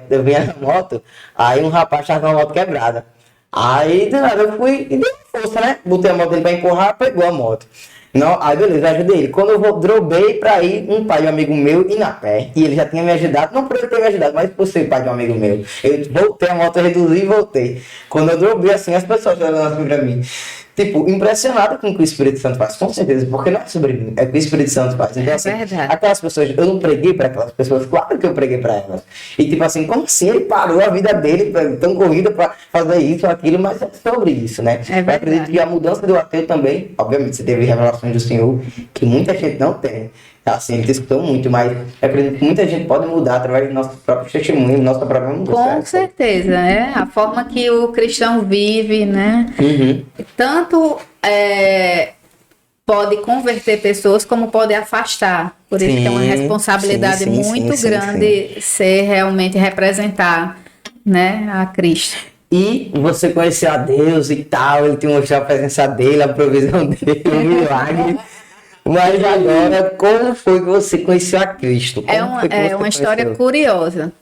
Eu vinha na moto, aí um rapaz tava com a moto quebrada. Aí, do nada, eu fui e dei força, né? Botei a moto dele pra empurrar, pegou a moto. Não, aí beleza, eu ajudei ele. Quando eu drobei pra ir, um pai de um amigo meu ir na pé. E ele já tinha me ajudado, não por ele ter me ajudado, mas por ser pai de um amigo meu. Eu voltei a moto, reduzi e voltei. Quando eu drobei assim, as pessoas olhando assim pra mim. Tipo, impressionado com o que o Espírito Santo faz, com certeza, porque não é sobre mim, é o que o Espírito Santo faz. Então, assim, verdade. aquelas pessoas, eu não preguei para aquelas pessoas, claro que eu preguei para elas. E tipo assim, como assim ele parou a vida dele, tão corrida para fazer isso ou aquilo, mas é sobre isso, né? Eu acredito que a mudança do ateu também, obviamente, você teve revelações do Senhor que muita gente não tem. Assim, ele te escutou muito, mas eu acredito que muita gente pode mudar através do nosso próprio testemunho, nossa própria mudança. Com certeza, é a forma que o cristão vive, né? Tanto pode converter pessoas, como pode afastar. Por isso que é uma responsabilidade muito grande ser realmente representar, né, a Cristo. E você conhecer a Deus e tal, ele te mostrou a presença dele, a provisão dele, o milagre. Mas agora, como foi que você conheceu a Cristo? É uma história curiosa.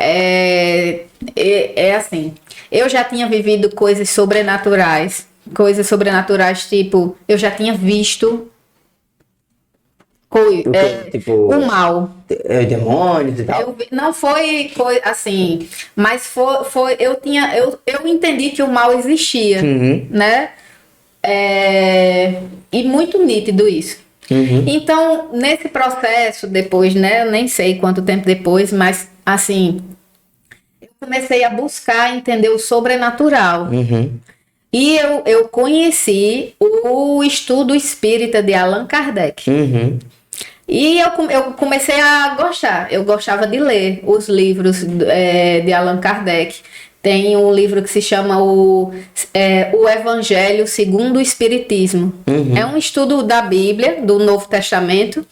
É assim, eu já tinha vivido coisas sobrenaturais, tipo, eu já tinha visto tipo, o mal. Demônios e tal? Não foi assim, mas eu entendi que o mal existia, né? E muito nítido isso. Então, nesse processo, depois, né? Eu nem sei quanto tempo depois, mas assim, eu comecei a buscar entender o sobrenatural. E eu conheci o estudo espírita de Allan Kardec. E eu comecei a gostar. Eu gostava de ler os livros de Allan Kardec. Tem um livro que se chama o Evangelho segundo o Espiritismo. É um estudo da Bíblia, do Novo Testamento,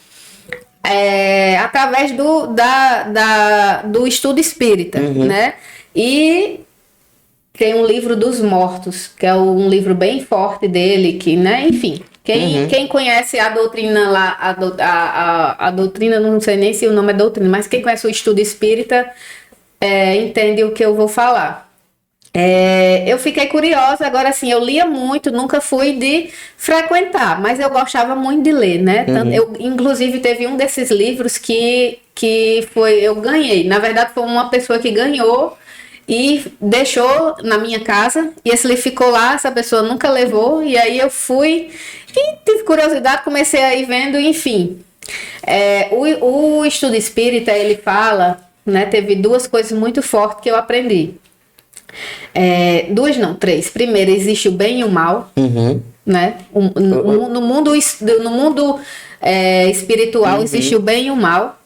através do estudo espírita, né? E tem um livro dos mortos, que é um livro bem forte dele, que, né? Enfim, quem conhece a doutrina lá, a doutrina, não sei nem se o nome é doutrina, mas quem conhece o estudo espírita entende o que eu vou falar. Eu fiquei curiosa, agora assim, eu lia muito, nunca fui de frequentar, mas eu gostava muito de ler, né? Inclusive, teve um desses livros que eu ganhei. Na verdade, foi uma pessoa que ganhou e deixou na minha casa, e esse livro ficou lá, essa pessoa nunca levou, e aí eu fui e tive curiosidade, comecei a ir vendo, enfim. O estudo espírita, ele fala, né? Teve duas coisas muito fortes que eu aprendi. Duas não, três. Primeiro, existe o bem e o mal, né? No mundo espiritual existe o bem e o mal.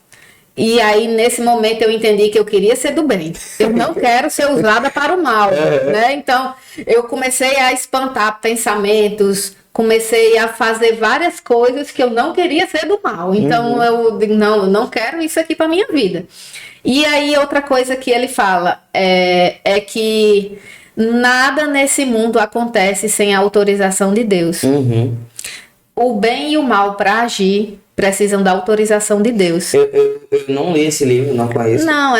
E aí, nesse momento, eu entendi que eu queria ser do bem. Eu não quero ser usada para o mal, né? Então, eu comecei a espantar pensamentos, comecei a fazer várias coisas que eu não queria ser do mal. Então, eu digo, não, eu não quero isso aqui para minha vida. E aí, outra coisa que ele fala é que nada nesse mundo acontece sem a autorização de Deus. O bem e o mal, para agir, precisam da autorização de Deus. Eu não li esse livro, não conheço. Não,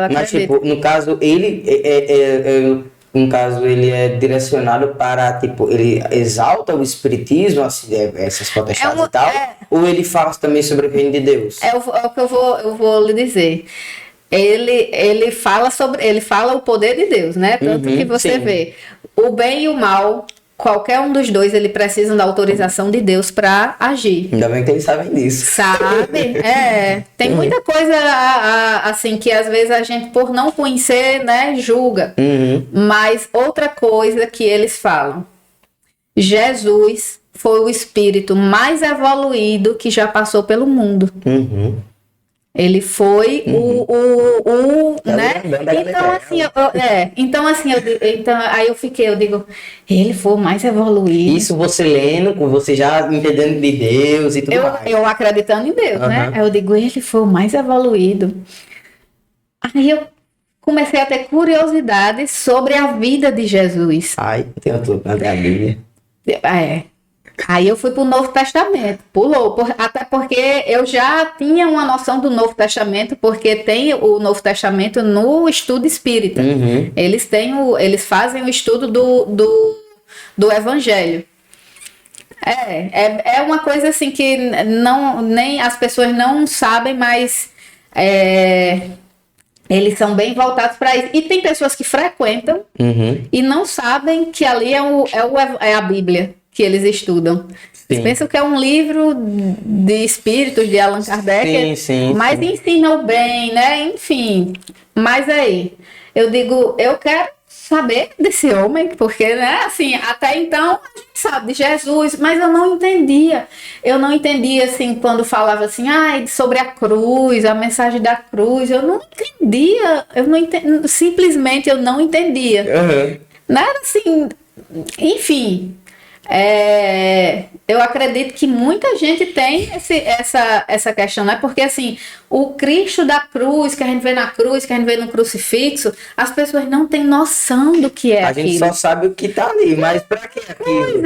mas, tipo, no caso, ele é direcionado para, tipo, ele exalta o espiritismo, assim, essas potestades e tal, ou ele fala também sobre o reino de Deus? É o que eu vou lhe dizer. Ele fala o poder de Deus, né? Tanto que você vê o bem e o mal, qualquer um dos dois, ele precisam da autorização de Deus para agir. Ainda bem que eles sabem disso. Sabe? Tem muita coisa assim que às vezes a gente, por não conhecer, né, julga. Mas outra coisa que eles falam: Jesus foi o espírito mais evoluído que já passou pelo mundo. Ele foi né? Então assim, aí eu digo, ele foi o mais evoluído. Isso você lendo, você já entendendo de Deus e tudo mais. Eu acreditando em Deus, né? Aí eu digo, ele foi o mais evoluído. Aí eu comecei a ter curiosidade sobre a vida de Jesus. Tem tudo na Bíblia. Aí eu fui para o Novo Testamento, até porque eu já tinha uma noção do Novo Testamento, porque tem o Novo Testamento no estudo espírita. Eles fazem o estudo do Evangelho. É uma coisa assim que nem as pessoas não sabem, mas eles são bem voltados para isso. E tem pessoas que frequentam e não sabem que ali é a Bíblia que eles estudam. Eles pensam que é um livro de espíritos de Allan Kardec, mas ensina o bem, né? Enfim, mas aí, eu digo, eu quero saber desse homem, porque, né, assim, até então a gente sabe de Jesus, mas eu não entendia. Eu não entendia, assim, quando falava assim, sobre a cruz, a mensagem da cruz, eu não entendia, simplesmente eu não entendia. Não era assim, enfim. Eu acredito que muita gente tem essa questão, né? Porque assim, o Cristo da cruz, que a gente vê na cruz, que a gente vê no crucifixo, as pessoas não têm noção do que é aquilo. A gente só sabe o que tá ali, mas pra que aquilo?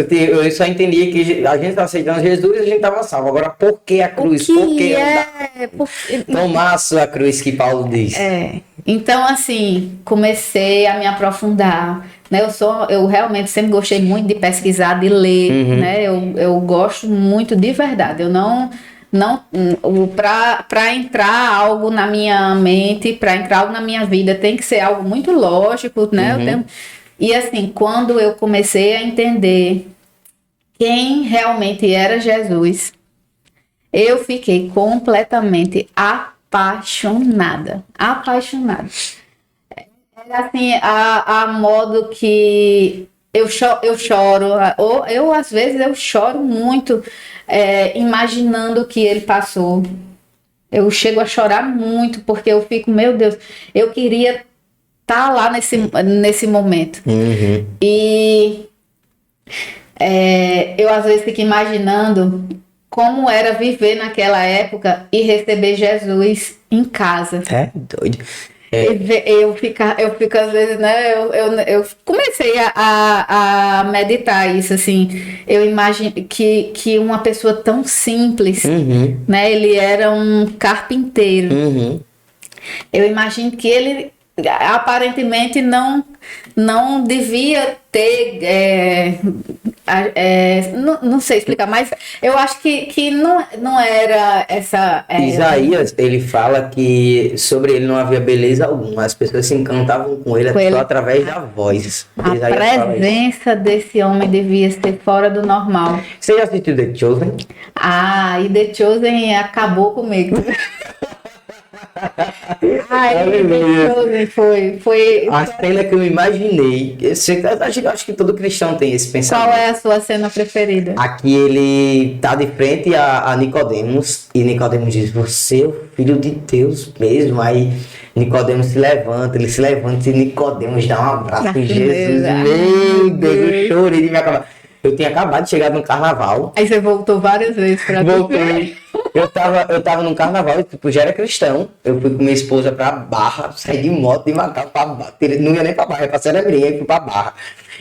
Eu só entendia que a gente estava aceitando Jesus e a gente estava salvo. Agora, por que a cruz? Por que tomar a sua cruz, que Paulo diz? Então, assim, comecei a me aprofundar. Eu realmente sempre gostei muito de pesquisar, de ler, né? Eu gosto muito de verdade. Eu não para entrar algo na minha mente, para entrar algo na minha vida, tem que ser algo muito lógico, né? E assim, quando eu comecei a entender quem realmente era Jesus, eu fiquei completamente apaixonada. Assim, a modo que eu choro, ou às vezes eu choro muito imaginando o que ele passou. Eu chego a chorar muito, porque eu fico, meu Deus, eu queria estar lá nesse momento. E eu às vezes fico imaginando como era viver naquela época e receber Jesus em casa. Doido. Eu fico às vezes, né? Eu comecei a meditar isso, assim. Eu imagino que uma pessoa tão simples, né? Ele era um carpinteiro. Eu imagino que ele aparentemente não devia ter não sei explicar, mas eu acho que não era essa Isaías, ele fala que sobre ele não havia beleza alguma, as pessoas se encantavam com ele só através da voz. A presença desse homem devia ser fora do normal. Você já assistiu The Chosen? E The Chosen acabou comigo. Foi a cena que eu imaginei. Acho que todo cristão tem esse pensamento. Qual é a sua cena preferida? Aqui ele tá de frente a Nicodemos, e Nicodemos diz: você é o filho de Deus mesmo. Aí Nicodemos se levanta e Nicodemos dá um abraço em Jesus. Meu Deus, eu chorei de me acabar. Eu tinha acabado de chegar no carnaval. Aí você voltou várias vezes pra Voltei. Eu tava no carnaval, já era cristão. Eu fui com minha esposa pra Barra, saí de moto de Macau pra Barra. Não ia nem pra Barra, ia pra Seremirim, aí fui pra Barra.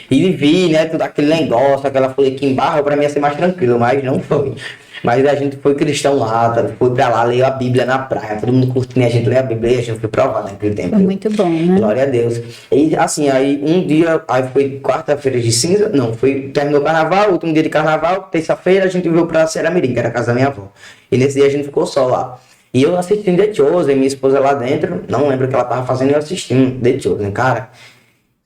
E vi, né, tudo aquele negócio, aquela folha aqui em Barra, pra mim ia ser mais tranquilo, mas não foi. Mas a gente foi cristão lá, foi pra lá, leu a Bíblia na praia, todo mundo curtindo, a gente lê a Bíblia e a gente foi provar naquele tempo. Foi muito bom, né? Glória a Deus. E assim, aí um dia, aí foi quarta-feira de cinza, terminou o carnaval, último dia de carnaval, terça-feira a gente veio pra Seramirim, que era a casa da minha avó. E nesse dia a gente ficou só lá. E eu assistindo The Chosen, minha esposa lá dentro, não lembro o que ela tava fazendo, eu assistindo The Chosen, cara.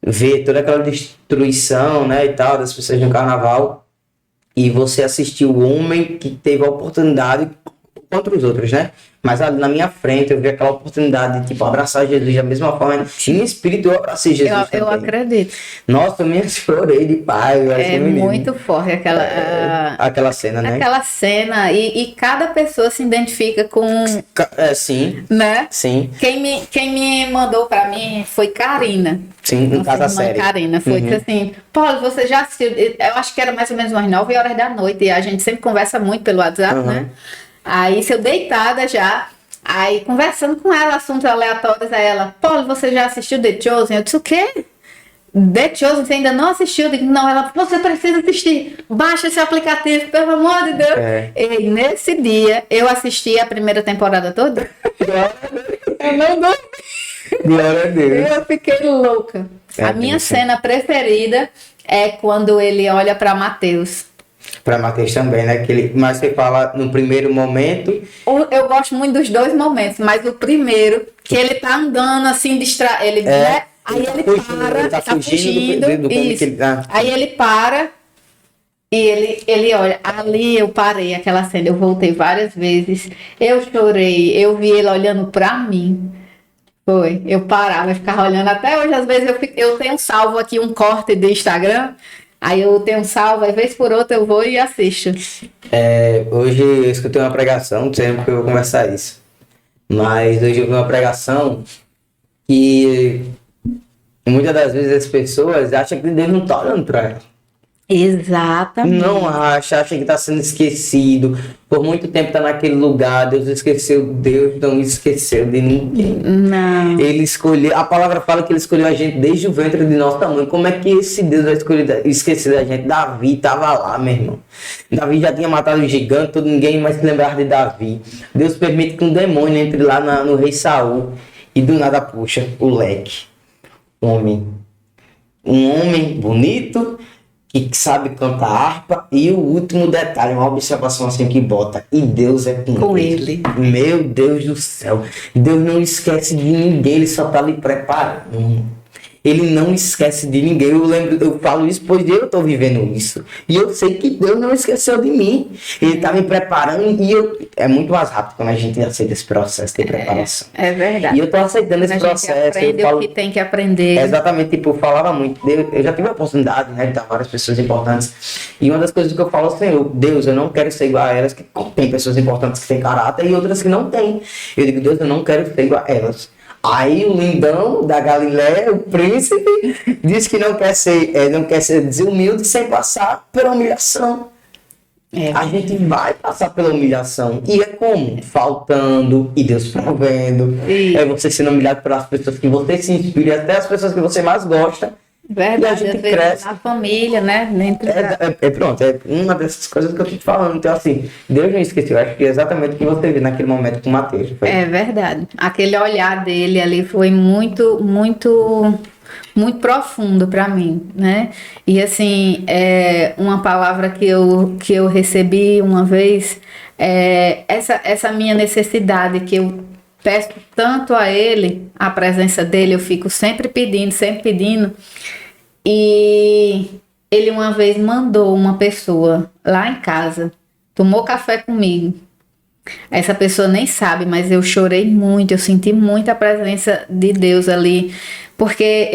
Ver toda aquela destruição, né, e tal, das pessoas no carnaval. E você assistiu o homem que teve a oportunidade contra os outros, né? Mas ali na minha frente eu vi aquela oportunidade de, tipo, abraçar Jesus da mesma forma. Em espírito eu abracei Jesus eu acredito. Nossa, eu me chorei de paz. É muito forte aquela cena, né? Aquela cena. E cada pessoa se identifica com... Sim. Né? Sim. Quem me mandou pra mim foi Karina. Sim, no caso da série. Karina foi assim, Paulo, você já assistiu? Eu acho que era mais ou menos umas 9 horas da noite. E a gente sempre conversa muito pelo WhatsApp, né? Aí, se eu deitada já, aí conversando com ela, assuntos aleatórios, a ela, Paulo, você já assistiu The Chosen? Eu disse, o quê? The Chosen, você ainda não assistiu? Eu digo, não, ela, você precisa assistir, baixa esse aplicativo, pelo amor de Deus. E nesse dia, eu assisti a primeira temporada toda. Eu não dormi. Glória a Deus. Eu fiquei louca. A minha cena preferida é quando ele olha para Mateus. Para Mateus também, né? Mas você fala no primeiro momento. Eu gosto muito dos dois momentos, mas o primeiro, que ele tá andando assim, aí ele para, tá fugindo, isso. Aí ele para e ele olha. Ali eu parei aquela cena, eu voltei várias vezes, eu chorei, eu vi ele olhando pra mim. Foi, eu parava, eu ficava olhando. Até hoje, às vezes, eu tenho salvo aqui um corte do Instagram. Aí eu tenho salvo, às vezes por outra eu vou e assisto. Hoje eu escutei uma pregação, não sei porque eu vou conversar isso. Mas hoje eu vi uma pregação que muitas das vezes as pessoas acham que Deus não está olhando para elas. Exatamente. Não acha que está sendo esquecido. Por muito tempo está naquele lugar, Deus não esqueceu de ninguém. Não. Ele escolheu, a palavra fala que ele escolheu a gente desde o ventre de nossa mãe. Como é que esse Deus vai esquecer da gente? Davi estava lá, meu irmão. Davi já tinha matado o gigante, ninguém mais se lembrava de Davi. Deus permite que um demônio entre lá no rei Saul e do nada puxa o leque. Um homem bonito, que sabe cantar harpa, e o último detalhe, uma observação assim que bota, e Deus é com ele. Meu Deus do céu, Deus não esquece de ninguém, ele só tá lhe preparando. Ele não esquece de ninguém. Eu falo isso pois eu tô vivendo isso. E eu sei que Deus não esqueceu de mim. Ele tá me preparando é muito mais rápido quando a gente aceita esse processo de preparação. É verdade. E eu tô aceitando esse processo. Aprende o que tem que aprender. Exatamente, tipo, eu falava muito. Eu já tive a oportunidade, né, de dar várias pessoas importantes. E uma das coisas que eu falo assim, Deus, eu não quero ser igual a elas, que tem pessoas importantes que têm caráter e outras que não têm. Eu digo, Deus, eu não quero ser igual a elas. Aí o lindão da Galileia, o príncipe, diz que não quer ser desumilde sem passar pela humilhação. A gente vai passar pela humilhação. E é como? Faltando e Deus provendo. É você sendo humilhado pelas pessoas que você se inspira, até as pessoas que você mais gosta. Verdade, e a gente cresce. Na família, né? Pronto, é uma dessas coisas que eu tô te falando. Então, assim, Deus não esqueceu. Acho que é exatamente o que você viu naquele momento com o Mateus. É verdade. Aquele olhar dele ali foi muito, muito, muito profundo para mim, né? E, assim, uma palavra que eu recebi uma vez, essa minha necessidade que eu peço tanto a ele, a presença dele, eu fico sempre pedindo. E ele uma vez mandou uma pessoa lá em casa, tomou café comigo. Essa pessoa nem sabe, mas eu chorei muito, eu senti muito a presença de Deus ali. Porque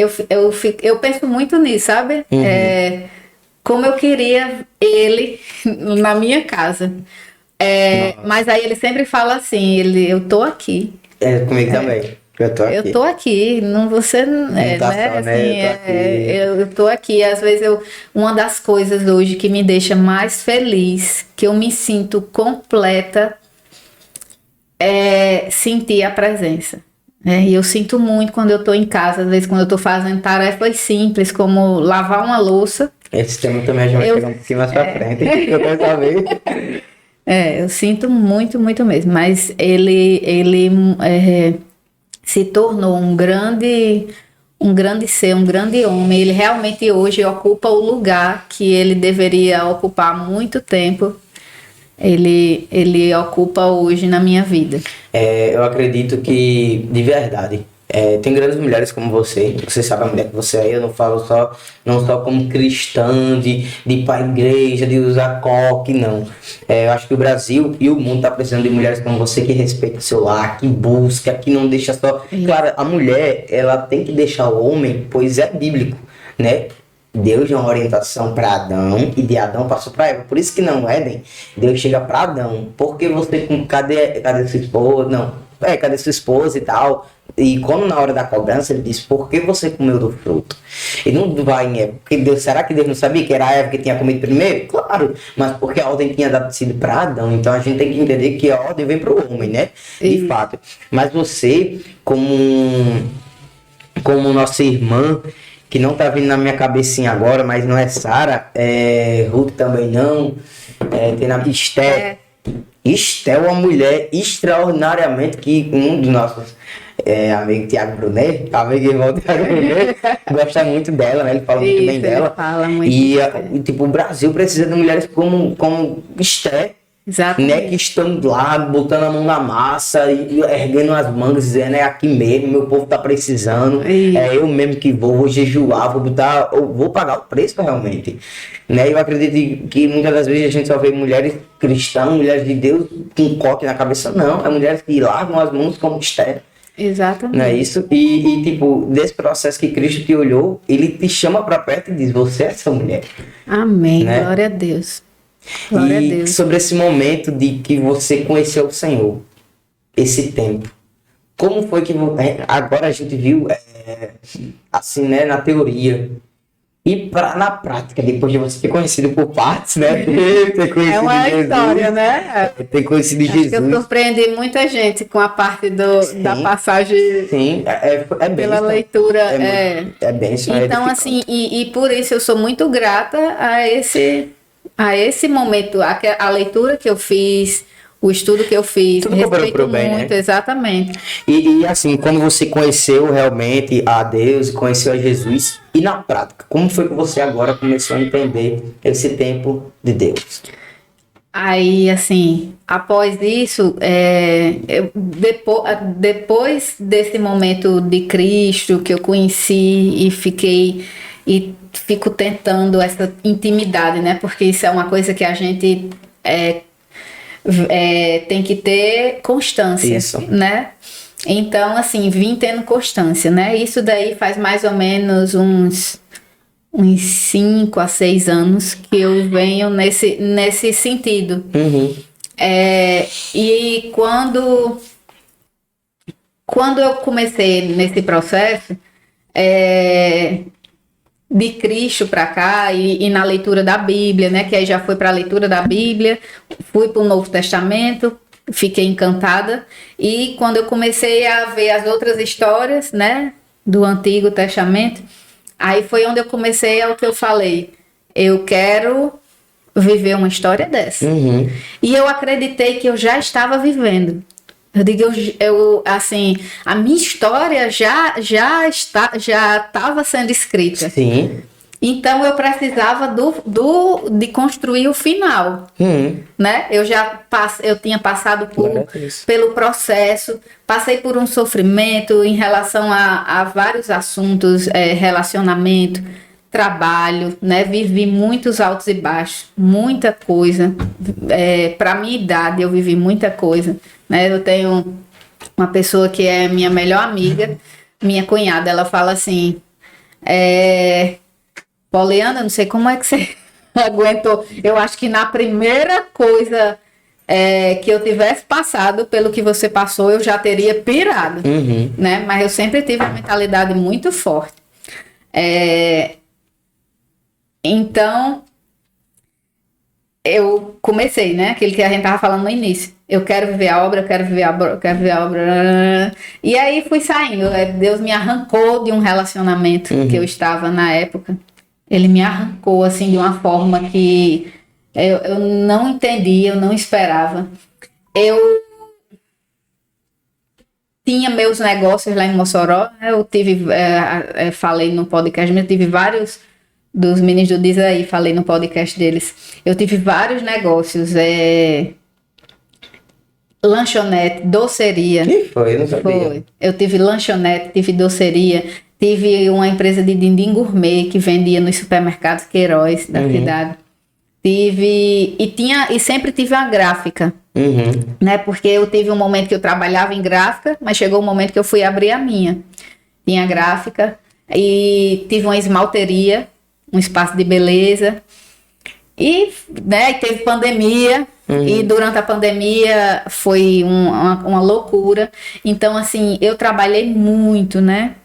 eu penso muito nisso, sabe? Uhum. Como eu queria ele na minha casa. Mas aí ele sempre fala assim, eu tô aqui. Comigo também. Eu tô aqui, você não né? Assim, eu tô aqui. Às vezes uma das coisas hoje que me deixa mais feliz, que eu me sinto completa, é sentir a presença. E eu sinto muito quando eu tô em casa, às vezes quando eu tô fazendo tarefas simples, como lavar uma louça. Esse tema também a gente vai pegar um pouquinho mais pra frente. Eu quero saber. Eu sinto muito, muito mesmo. Mas ele se tornou um grande ser, um grande homem. Ele realmente hoje ocupa o lugar que ele deveria ocupar há muito tempo. Ele ocupa hoje na minha vida. Eu acredito que, de verdade, tem grandes mulheres como você sabe a mulher que você é. Eu não falo não só como cristã, de ir para a igreja, de usar coque, não. Eu acho que o Brasil e o mundo está precisando de mulheres como você, que respeita o seu lar, que busca, que não deixa só... Claro, a mulher, ela tem que deixar o homem, pois é bíblico, né? Deus deu uma orientação para Adão e de Adão passou para Eva. Por isso que no Éden, Deus chega para Adão. Porque você, cadê sua esposa? Não, cadê sua esposa e tal? E quando na hora da cobrança ele diz, por que você comeu do fruto? Ele não vai em Eva. Porque será que Deus não sabia que era a Eva que tinha comido primeiro? Claro, mas porque a ordem tinha sido para Adão. Então a gente tem que entender que a ordem vem para o homem, né? De fato. Mas você, como nossa irmã, que não tá vindo na minha cabecinha agora, mas não é Sara, Ruth também não, tem a Esté. Esté é uma mulher extraordinariamente que um dos nossos amigo Tiago Brunet, amigo irmão Tiago Brunet, gosta muito dela, né? Ele fala muito bem dela. Ele fala muito E tipo, o Brasil precisa de mulheres como Esther. Exatamente. Né, que estão lá botando a mão na massa e erguendo as mangas, dizendo é aqui mesmo, meu povo tá precisando, é eu mesmo que vou jejuar, vou pagar o preço realmente. Né? Eu acredito que muitas das vezes a gente só vê mulheres cristãs, mulheres de Deus com um coque na cabeça, não, é mulheres que largam as mãos como Esther. Exatamente. Não é isso? E tipo, desse processo que Cristo te olhou, ele te chama para perto e diz, você é essa mulher. Amém, né? Glória a Deus. Glória a Deus. Sobre esse momento de que você conheceu o Senhor, esse tempo, como foi que agora a gente viu assim, né, na teoria e na prática, depois de você ter conhecido por partes, né, ter conhecido é uma Jesus, história, né? ter conhecido Acho Jesus. que eu surpreendi muita gente com a parte da passagem. Sim, é bem pela leitura. É bem isso. Então, assim, e por isso eu sou muito grata a esse momento, a leitura que eu fiz, o estudo que eu fiz, tudo respeito bem, muito, né? Exatamente. E assim, quando você conheceu realmente a Deus, conheceu a Jesus, e na prática, como foi que você agora começou a entender esse tempo de Deus? Aí, assim, após isso, depois desse momento de Cristo que eu conheci e fico tentando essa intimidade, né? Porque isso é uma coisa que a gente tem que ter constância, Isso. né? Então, assim, vim tendo constância, né? Isso daí faz mais ou menos uns 5 a 6 anos que eu venho nesse sentido. Uhum. E quando eu comecei nesse processo de Cristo para cá e na leitura da Bíblia, né? Que aí já foi para a leitura da Bíblia, fui para o Novo Testamento, fiquei encantada. E quando eu comecei a ver as outras histórias, né? Do Antigo Testamento, aí foi onde eu comecei ao que eu falei. Eu quero viver uma história dessa. Uhum. E eu acreditei que eu já estava vivendo. Eu digo, assim, a minha história já estava sendo escrita. Sim. Então eu precisava de construir o final, né? Eu tinha passado pelo processo, passei por um sofrimento em relação a vários assuntos, relacionamento, trabalho, né? Vivi muitos altos e baixos, muita coisa. Para minha idade eu vivi muita coisa, né? Eu tenho uma pessoa que é minha melhor amiga, minha cunhada, ela fala assim, Poliana, não sei como é que você aguentou. Eu acho que na primeira coisa que eu tivesse passado pelo que você passou, eu já teria pirado, né? Mas eu sempre tive uma mentalidade muito forte. Então, eu comecei, né? Aquele que a gente tava falando no início. Eu quero viver a obra, eu quero viver a obra, eu quero viver a obra. E aí fui saindo. Deus me arrancou de um relacionamento que eu estava na época. Ele me arrancou, assim, de uma forma que eu não entendia, eu não esperava. Eu tinha meus negócios lá em Mossoró. Eu tive, falei no podcast, eu tive vários dos meninos do Diz Aí, falei no podcast deles. Eu tive vários negócios, lanchonete, doceria. Que foi? Eu não sabia. Foi. Eu tive lanchonete, tive doceria, tive uma empresa de dindim gourmet que vendia nos supermercados Queiroz da cidade. E sempre tive uma gráfica, né? Porque eu tive um momento que eu trabalhava em gráfica, mas chegou um momento que eu fui abrir a minha. Tinha gráfica e tive uma esmalteria, um espaço de beleza. E, né, teve pandemia, e durante a pandemia foi uma loucura. Então, assim, eu trabalhei muito, né?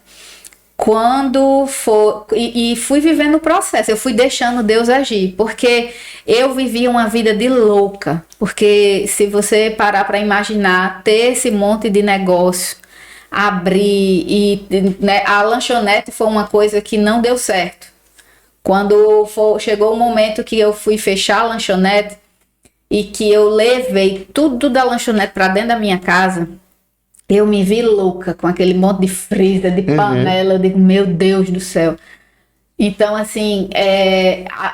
E fui vivendo o processo, eu fui deixando Deus agir, porque eu vivia uma vida de louca. Porque se você parar para imaginar, ter esse monte de negócio, abrir, né, a lanchonete foi uma coisa que não deu certo. Quando chegou o momento que eu fui fechar a lanchonete e que eu levei tudo da lanchonete para dentro da minha casa, eu me vi louca com aquele monte de freezer, de panela. Eu digo, meu Deus do céu. Então, assim,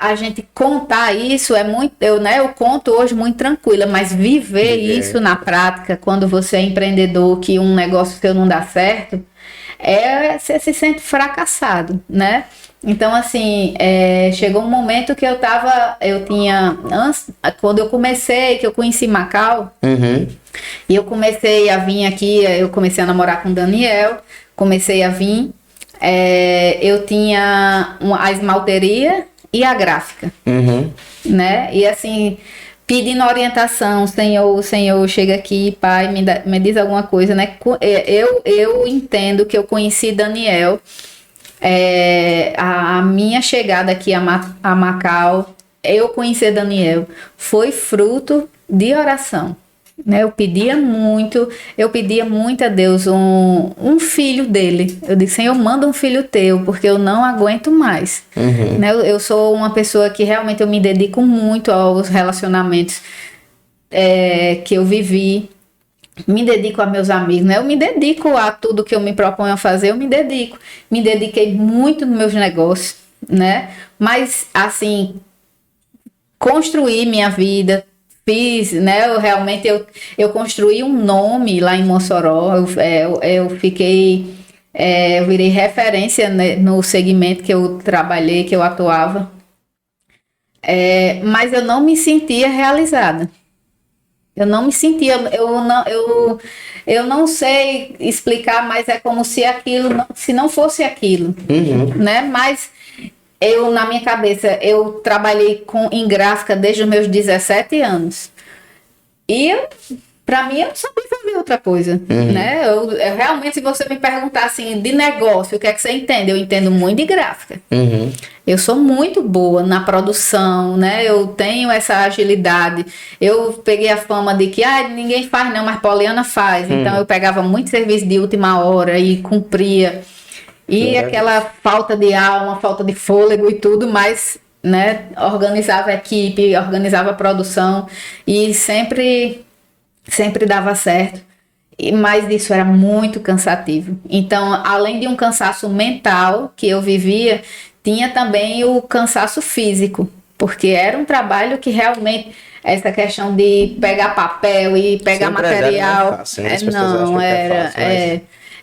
a gente contar isso é muito... Eu conto hoje muito tranquila, mas viver isso na prática, quando você é empreendedor, que um negócio seu não dá certo, você se sente fracassado, né? Então, assim, chegou um momento que quando eu comecei, que eu conheci Macau, e eu comecei a vir aqui, eu comecei a namorar com o Daniel, comecei a vir, eu tinha a esmalteria e a gráfica, né? E assim, pedindo orientação, Senhor, chega aqui, Pai, me diz alguma coisa, né? Eu entendo que eu conheci Daniel, a minha chegada aqui a Macau, eu conhecer Daniel, foi fruto de oração. Né, eu pedia muito a Deus um filho dele. Eu disse, Senhor, manda um filho teu, porque eu não aguento mais. Né, eu sou uma pessoa que realmente eu me dedico muito aos relacionamentos que eu vivi. Me dedico a meus amigos, né? Eu me dedico a tudo que eu me proponho a fazer, eu me dedico. Me dediquei muito nos meus negócios, né? Mas, assim, construí minha vida, fiz, né? Eu construí um nome lá em Mossoró. Eu virei referência, né, no segmento que eu trabalhei, que eu atuava. Mas eu não me sentia realizada. Eu não me sentia, eu não sei explicar, mas é como se se não fosse aquilo, né? Mas na minha cabeça, eu trabalhei em gráfica desde os meus 17 anos. E pra mim, eu não sabia fazer outra coisa, né? Eu realmente, se você me perguntar assim, de negócio, o que é que você entende? Eu entendo muito de gráfica. Eu sou muito boa na produção, né? Eu tenho essa agilidade. Eu peguei a fama de que ninguém faz não, mas Poliana faz. Então, eu pegava muito serviço de última hora e cumpria. E aquela falta de alma, falta de fôlego e tudo, mas, né, organizava a equipe, organizava a produção e sempre dava certo. Mas isso era muito cansativo. Então, além de um cansaço mental que eu vivia, tinha também o cansaço físico, porque era um trabalho que realmente, essa questão de pegar papel e pegar material,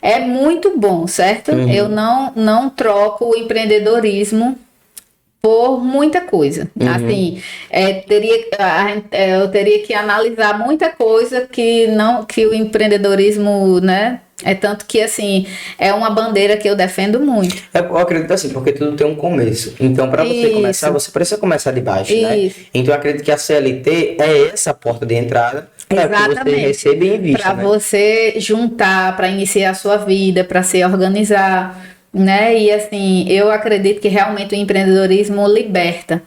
é muito bom, certo? Eu não troco o empreendedorismo por muita coisa. Assim, eu teria que analisar muita coisa que o empreendedorismo, né? Tanto que, assim, é uma bandeira que eu defendo muito. Eu acredito assim, porque tudo tem um começo. Então, para você começar, você precisa começar de baixo, né? Então, eu acredito que a CLT é essa porta de entrada para que você receba e invista, para você juntar, para iniciar a sua vida, para se organizar, né? E assim, eu acredito que realmente o empreendedorismo liberta.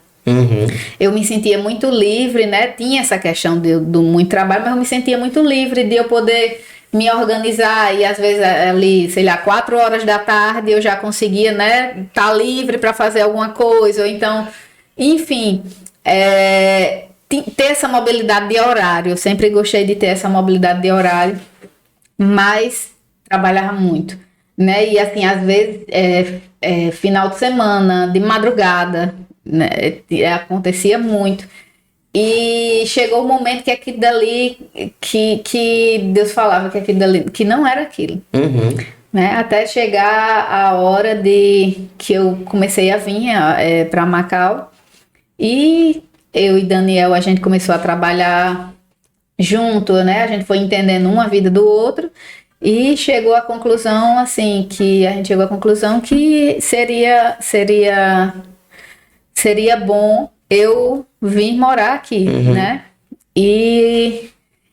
Eu me sentia muito livre, né? Tinha essa questão do muito trabalho, mas eu me sentia muito livre de eu poder me organizar e às vezes ali, sei lá, 4 horas da tarde eu já conseguia, né, tá livre para fazer alguma coisa, ou então, enfim, ter essa mobilidade de horário. Eu sempre gostei de ter essa mobilidade de horário, mas trabalhava muito, né? E assim, às vezes, final de semana, de madrugada, né? Acontecia muito. E chegou o momento que aquilo dali, que Deus falava que aquilo dali, que não era aquilo. Né? Até chegar a hora que eu comecei a vir para Macau. E eu e Daniel, a gente começou a trabalhar junto, né? A gente foi entendendo uma vida do outro. E chegou à conclusão, assim, que a gente chegou à conclusão que seria bom eu vir morar aqui, né? E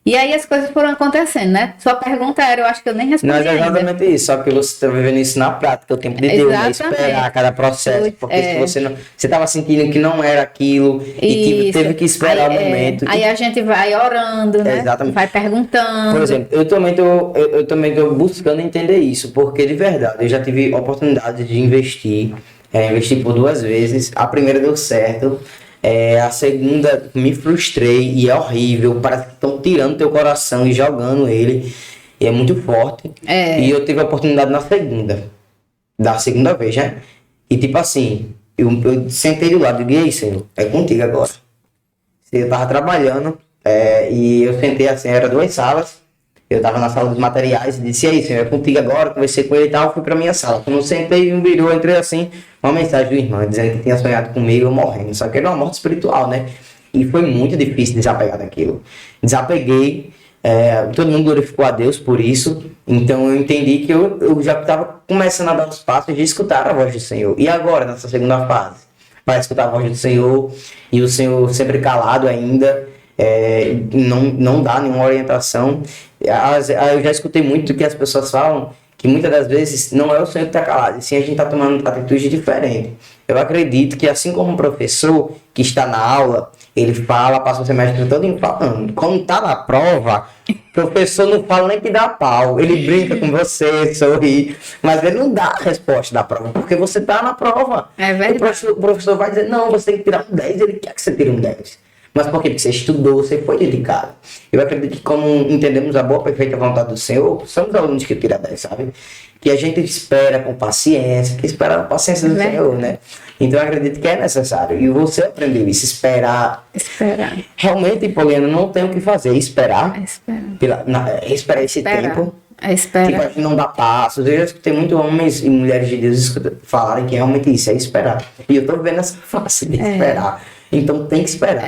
aí as coisas foram acontecendo, né? Sua pergunta era, eu acho que eu nem respondi ainda. Não é exatamente isso, só que você está vivendo isso na prática, o tempo de Deus, né? Esperar cada processo, porque se você estava sentindo que não era aquilo e teve que esperar o momento. Aí a gente vai orando, né? Exatamente. Vai perguntando. Por exemplo, eu também tô buscando entender isso, porque de verdade, eu já tive oportunidade de investir por 2 vezes, a primeira deu certo. A segunda me frustrei e é horrível, parece que estão tirando teu coração e jogando ele. E é muito forte. E eu tive a oportunidade da segunda vez, né? E tipo assim, eu sentei do lado e disse, e aí, Senhor, é contigo agora. Eu tava trabalhando, e eu sentei assim, era 2 salas. Eu tava na sala dos materiais e disse, e aí, Senhor, é contigo agora. Conversei com ele e tal, fui pra minha sala. Quando eu sentei, um virou, entrei assim, uma mensagem do irmão, dizendo que tinha sonhado comigo, eu morrendo. Só que era uma morte espiritual, né? E foi muito difícil desapegar daquilo. Desapeguei, todo mundo glorificou a Deus por isso. Então eu entendi que eu já estava começando a dar os passos de escutar a voz do Senhor. E agora, nessa segunda fase? Vai escutar a voz do Senhor, e o Senhor sempre calado ainda, não dá nenhuma orientação. Eu já escutei muito que as pessoas falam que muitas das vezes não é o Senhor que está calado, e sim a gente está tomando atitude diferente. Eu acredito que assim como o professor que está na aula, ele fala, passa o semestre todo falando. Quando está na prova, o professor não fala nem que dá pau. Ele brinca com você, sorri, mas ele não dá a resposta da prova, porque você está na prova. É verdade. O professor vai dizer, não, você tem que tirar um 10, ele quer que você tire um 10. Mas por quê? Porque você estudou, você foi dedicado. Eu acredito que como entendemos a boa, perfeita vontade do Senhor, somos alunos que tiram 10, sabe? Que a gente espera com paciência, que espera a paciência do Senhor, né? Então eu acredito que é necessário. E você aprendeu isso, esperar. Realmente, Poliana, não tem o que fazer, esperar. Esperar esse tempo. Tipo, a gente não dá passos. Eu já escutei muitos homens e mulheres de Deus falarem que realmente isso é esperar. E eu tô vendo essa face de esperar. Então tem que esperar.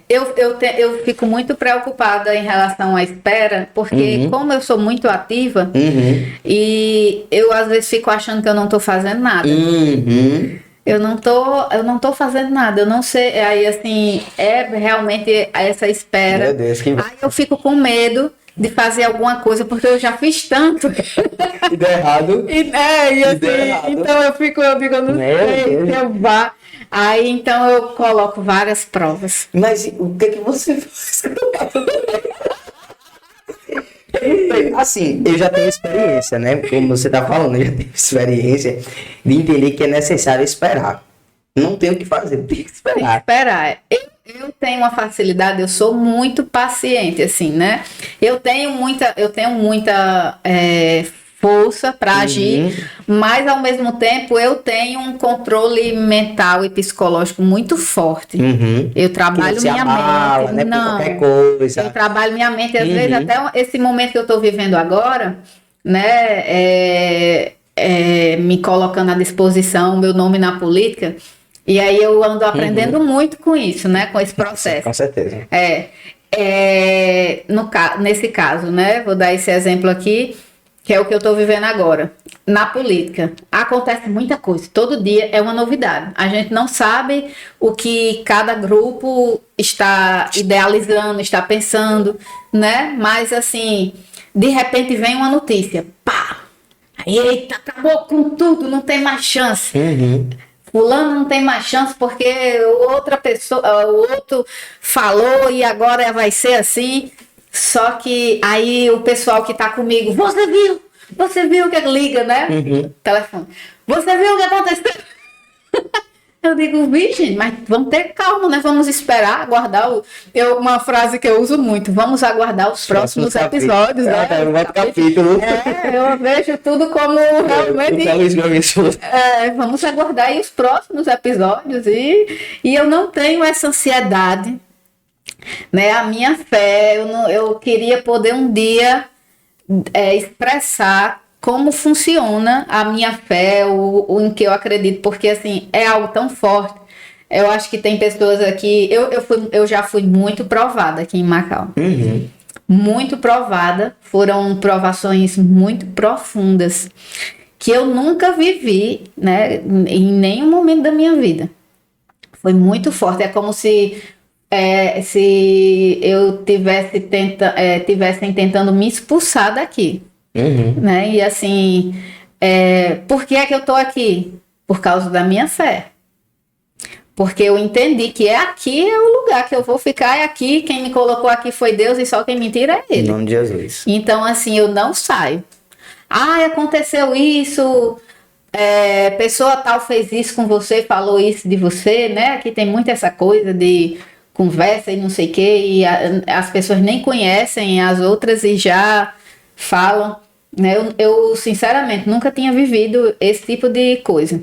Eu fico muito preocupada em relação à espera, porque como eu sou muito ativa, e eu às vezes fico achando que eu não estou fazendo nada. Eu não tô fazendo nada, eu não sei. Aí assim, realmente essa espera. Meu Deus, que... Aí eu fico com medo de fazer alguma coisa, porque eu já fiz tanto. E deu errado. Então eu digo, eu não sei se eu vá. Aí então eu coloco várias provas. Mas o que você faz? Assim, eu já tenho experiência, né? Como você tá falando, eu já tenho experiência de entender que é necessário esperar. Não tem o que fazer, tem que esperar. Eu tenho uma facilidade, eu sou muito paciente, assim, né? Eu tenho muita força para agir, mas ao mesmo tempo eu tenho um controle mental e psicológico muito forte. Eu trabalho minha mente, né, por qualquer coisa. Eu trabalho minha mente, às vezes até esse momento que eu estou vivendo agora, né, me colocando à disposição, meu nome na política, e aí eu ando aprendendo muito com isso, né, com esse processo. Com certeza. Nesse caso, né, vou dar esse exemplo aqui, que é o que eu estou vivendo agora. Na política, acontece muita coisa. Todo dia é uma novidade. A gente não sabe o que cada grupo está idealizando, está pensando, né? Mas, assim, de repente vem uma notícia. Pá! Eita, acabou com tudo, não tem mais chance. Fulano não tem mais chance porque outra pessoa, o outro falou e agora vai ser assim. Só que aí o pessoal que tá comigo, você viu que liga, né? Telefone. Você viu o que aconteceu? Eu digo, gente, mas vamos ter calma, né? Vamos esperar, aguardar uma frase que eu uso muito, vamos aguardar os próximos episódios, né? Capítulo. Eu vejo tudo como realmente. Vamos aguardar aí os próximos episódios e eu não tenho essa ansiedade. Né, a minha fé, eu queria poder um dia expressar como funciona a minha fé, o em que eu acredito, porque assim, é algo tão forte. Eu acho que tem pessoas aqui, eu já fui muito provada aqui em Macau. Muito provada, foram provações muito profundas, que eu nunca vivi, né, em nenhum momento da minha vida. Foi muito forte, é como se eu tivessem tentando me expulsar daqui, né? E assim, por que é que eu tô aqui? Por causa da minha fé. Porque eu entendi que aqui é o lugar que eu vou ficar, é aqui, quem me colocou aqui foi Deus e só quem me tira é Ele. Em nome de Jesus. Então assim, eu não saio. Aconteceu isso... pessoa tal fez isso com você, falou isso de você, né? Aqui tem muito essa coisa de conversa e não sei o que, e as pessoas nem conhecem as outras e já falam, né? Eu sinceramente nunca tinha vivido esse tipo de coisa.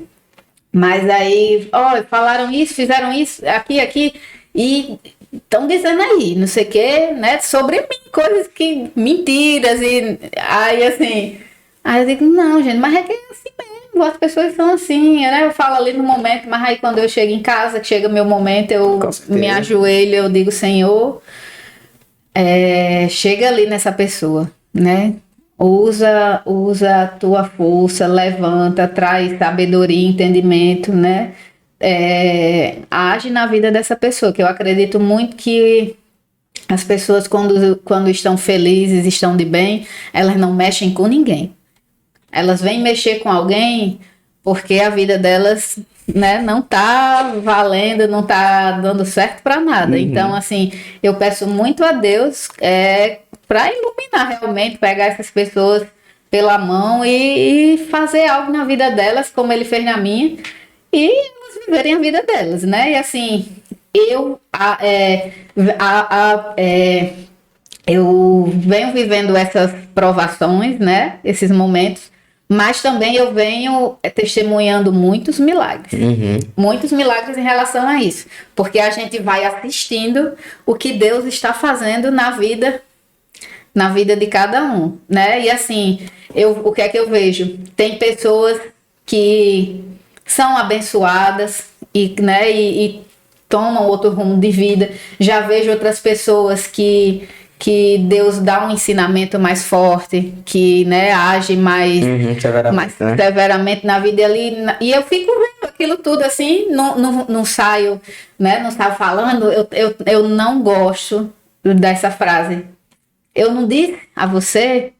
Mas aí, ó, falaram isso, fizeram isso, aqui, e estão dizendo aí, não sei o que, né? Sobre mim, coisas que, mentiras, e aí assim, aí eu digo, não, gente, mas é que é assim mesmo, as pessoas são assim, né? Eu falo ali no momento, mas aí quando eu chego em casa, que chega meu momento, eu me ajoelho, eu digo, Senhor, chega ali nessa pessoa, né? Usa a tua força, levanta, traz sabedoria, entendimento, né? Age na vida dessa pessoa, que eu acredito muito que as pessoas quando estão felizes, estão de bem, elas não mexem com ninguém. Elas vêm mexer com alguém porque a vida delas, né, não tá valendo, não tá dando certo para nada. Então, assim, eu peço muito a Deus para iluminar realmente, pegar essas pessoas pela mão e fazer algo na vida delas, como ele fez na minha, e elas viverem a vida delas, né? E assim, eu venho vivendo essas provações, né? Esses momentos, mas também eu venho testemunhando muitos milagres. Muitos milagres em relação a isso. Porque a gente vai assistindo o que Deus está fazendo na vida de cada um, né? E assim, o que é que eu vejo? Tem pessoas que são abençoadas né, e tomam outro rumo de vida. Já vejo outras pessoas que Deus dá um ensinamento mais forte, que, né, age mais severamente na vida ali. E eu fico vendo aquilo tudo assim, não saio, né, não saio falando. Eu não gosto dessa frase. Eu não disse a você,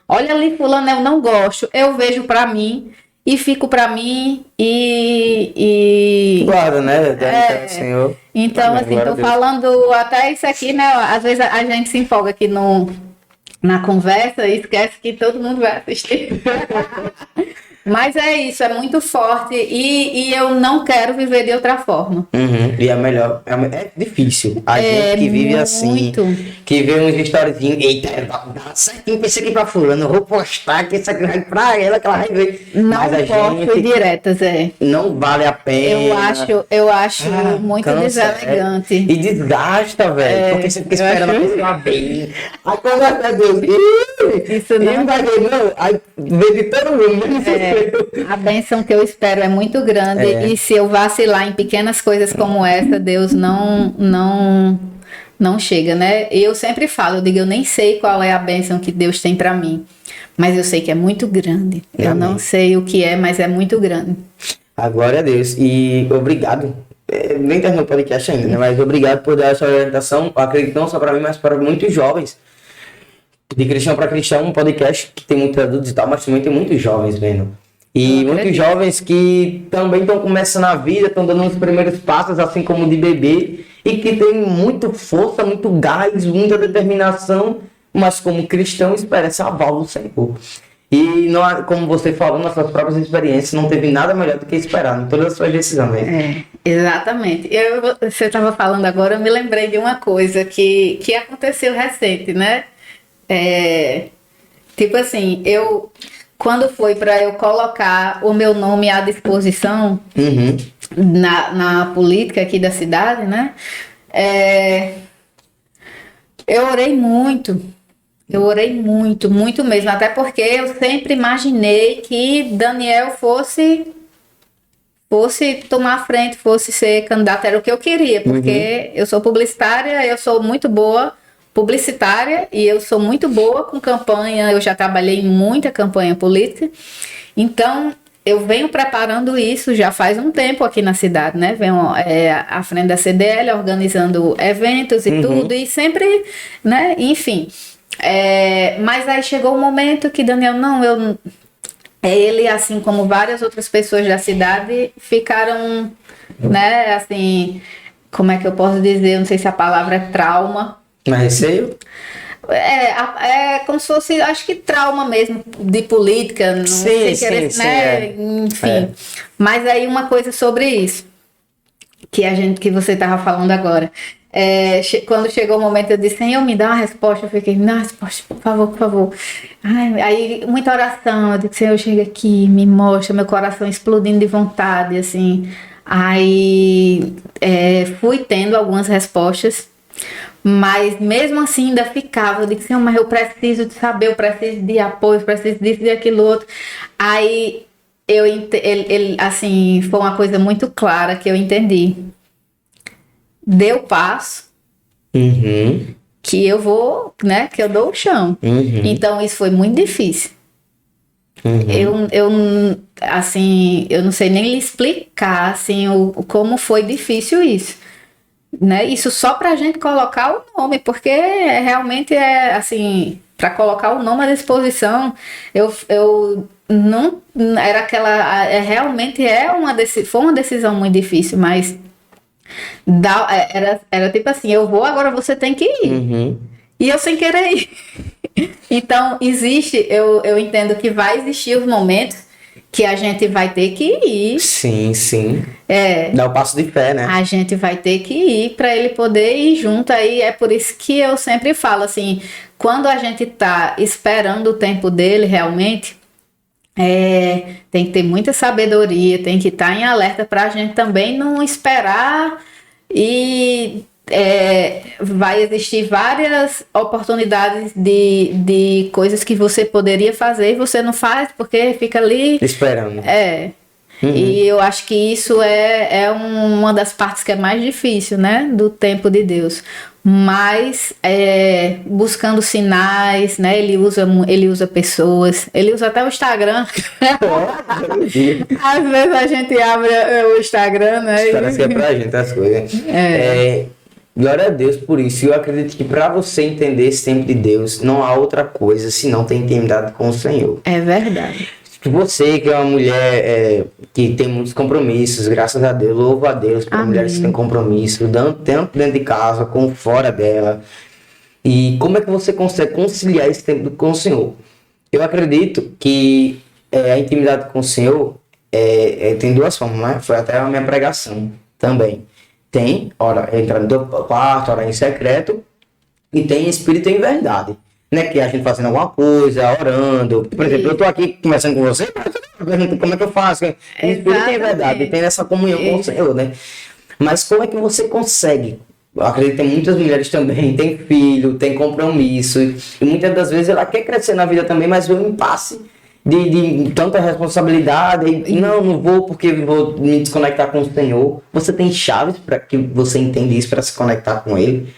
olha ali fulano, eu não gosto. Eu vejo pra mim e fico pra mim e guarda, né? Senhor. Então, assim, tô falando até isso aqui, né? Às vezes a gente se empolga aqui na conversa e esquece que todo mundo vai assistir. Mas é isso, é muito forte e eu não quero viver de outra forma. E é melhor, é difícil. A gente que vive assim, que vê uns storyzinhos, eita, dá certinho pra isso aqui pra fulano, eu vou postar que isso aqui vai pra ela, que ela vai ver. Mas a gente diretas, não vale a pena. Eu acho muito deselegante. E desgasta, velho, porque você fica esperando a pessoa bem. Aí quando é Deus, isso não vai ver, não. Aí vê de todo mundo, a bênção que eu espero é muito grande e se eu vacilar em pequenas coisas como essa, Deus não chega, né? Eu sempre falo, eu nem sei qual é a bênção que Deus tem para mim, mas eu sei que é muito grande. Eu não sei o que é, mas é muito grande. Glória a Deus e obrigado. Nem terminou o podcast ainda, né? Mas obrigado por dar essa orientação. Eu acredito não só para mim, mas para muitos jovens. De Cristão para Cristão, um podcast que tem muitos adultos e tal, mas também tem muitos jovens vendo. E muitos jovens que também estão começando a vida, estão dando os primeiros passos, assim como de bebê, e que tem muita força, muito gás, muita determinação, mas como cristão espera essa válvula do Senhor. E não, como você falou, nas suas próprias experiências, não teve nada melhor do que esperar em todas as suas decisões. Exatamente. Você estava falando agora, eu me lembrei de uma coisa que aconteceu recente, né? Tipo assim, quando foi para eu colocar o meu nome à disposição na política aqui da cidade, né? Eu orei muito. Muito mesmo. Até porque eu sempre imaginei que Daniel fosse tomar a frente, fosse ser candidato. Era o que eu queria, porque eu sou publicitária, eu sou muito boa publicitária e eu sou muito boa com campanha, eu já trabalhei em muita campanha política, então eu venho preparando isso já faz um tempo aqui na cidade, né? Venho à frente da CDL, organizando eventos e tudo, e sempre, né? Enfim, mas aí chegou o momento que Daniel, ele, assim como várias outras pessoas da cidade, ficaram, né, assim, como é que eu posso dizer, não sei se a palavra é trauma, mas receio? Como se fosse, acho que trauma mesmo de política, não sei querer, né? Enfim. Mas aí uma coisa sobre isso, que você estava falando agora. Quando chegou o momento, eu disse, Senhor, me dá uma resposta. Eu fiquei, me dá uma resposta, por favor, por favor. Ai, aí, muita oração. Eu disse, Senhor, chega aqui, me mostra, meu coração explodindo de vontade, assim. Aí, fui tendo algumas respostas, mas mesmo assim ainda ficava. Eu disse, Senhor, mas eu preciso de saber, eu preciso de apoio, eu preciso disso, de aquilo outro. Aí, assim, foi uma coisa muito clara que eu entendi. Deu passo, que eu vou, né, que eu dou o chão. Então isso foi muito difícil. Eu assim, eu não sei nem lhe explicar, assim, como foi difícil isso, né? Isso só pra gente colocar o nome, porque realmente assim, para colocar o nome à disposição, eu não era aquela, realmente foi uma decisão muito difícil, mas era tipo assim, eu vou, agora você tem que ir. E eu sem querer ir. Então, eu entendo que vai existir os momentos que a gente vai ter que ir. Sim. Dá o passo de fé, né? A gente vai ter que ir para ele poder ir junto. Aí é por isso que eu sempre falo assim, quando a gente tá esperando o tempo dele realmente, tem que ter muita sabedoria, tem que estar em alerta para a gente também não esperar e vai existir várias oportunidades de coisas que você poderia fazer e você não faz porque fica ali esperando. E eu acho que isso é uma das partes que é mais difícil, né, do tempo de Deus. Mas buscando sinais, né? Ele usa pessoas, ele usa até o Instagram. Às vezes a gente abre o Instagram, né? Parece que é pra gente as coisas. Glória a Deus por isso. Eu acredito que para você entender esse tempo de Deus, não há outra coisa senão ter intimidade com o Senhor. É verdade. Você que é uma mulher que tem muitos compromissos, graças a Deus, louvo a Deus por mulheres que têm compromisso, tanto dentro de casa como fora dela. E como é que você consegue conciliar esse tempo com o Senhor? Eu acredito que a intimidade com o Senhor tem duas formas, né? Foi até a minha pregação também. Tem, entrando no quarto, orar em secreto, e tem espírito em verdade. Né, que a gente fazendo alguma coisa, orando. Por exemplo, eu tô aqui conversando com você, como é que eu faço? Espírito em verdade, tem essa comunhão com o Senhor, né? Mas como é que você consegue? Eu acredito que tem muitas mulheres também, tem filho, tem compromisso, e muitas das vezes ela quer crescer na vida também, mas vê um impasse de tanta responsabilidade, e não vou porque vou me desconectar com o Senhor. Você tem chaves para que você entenda isso, para se conectar com Ele?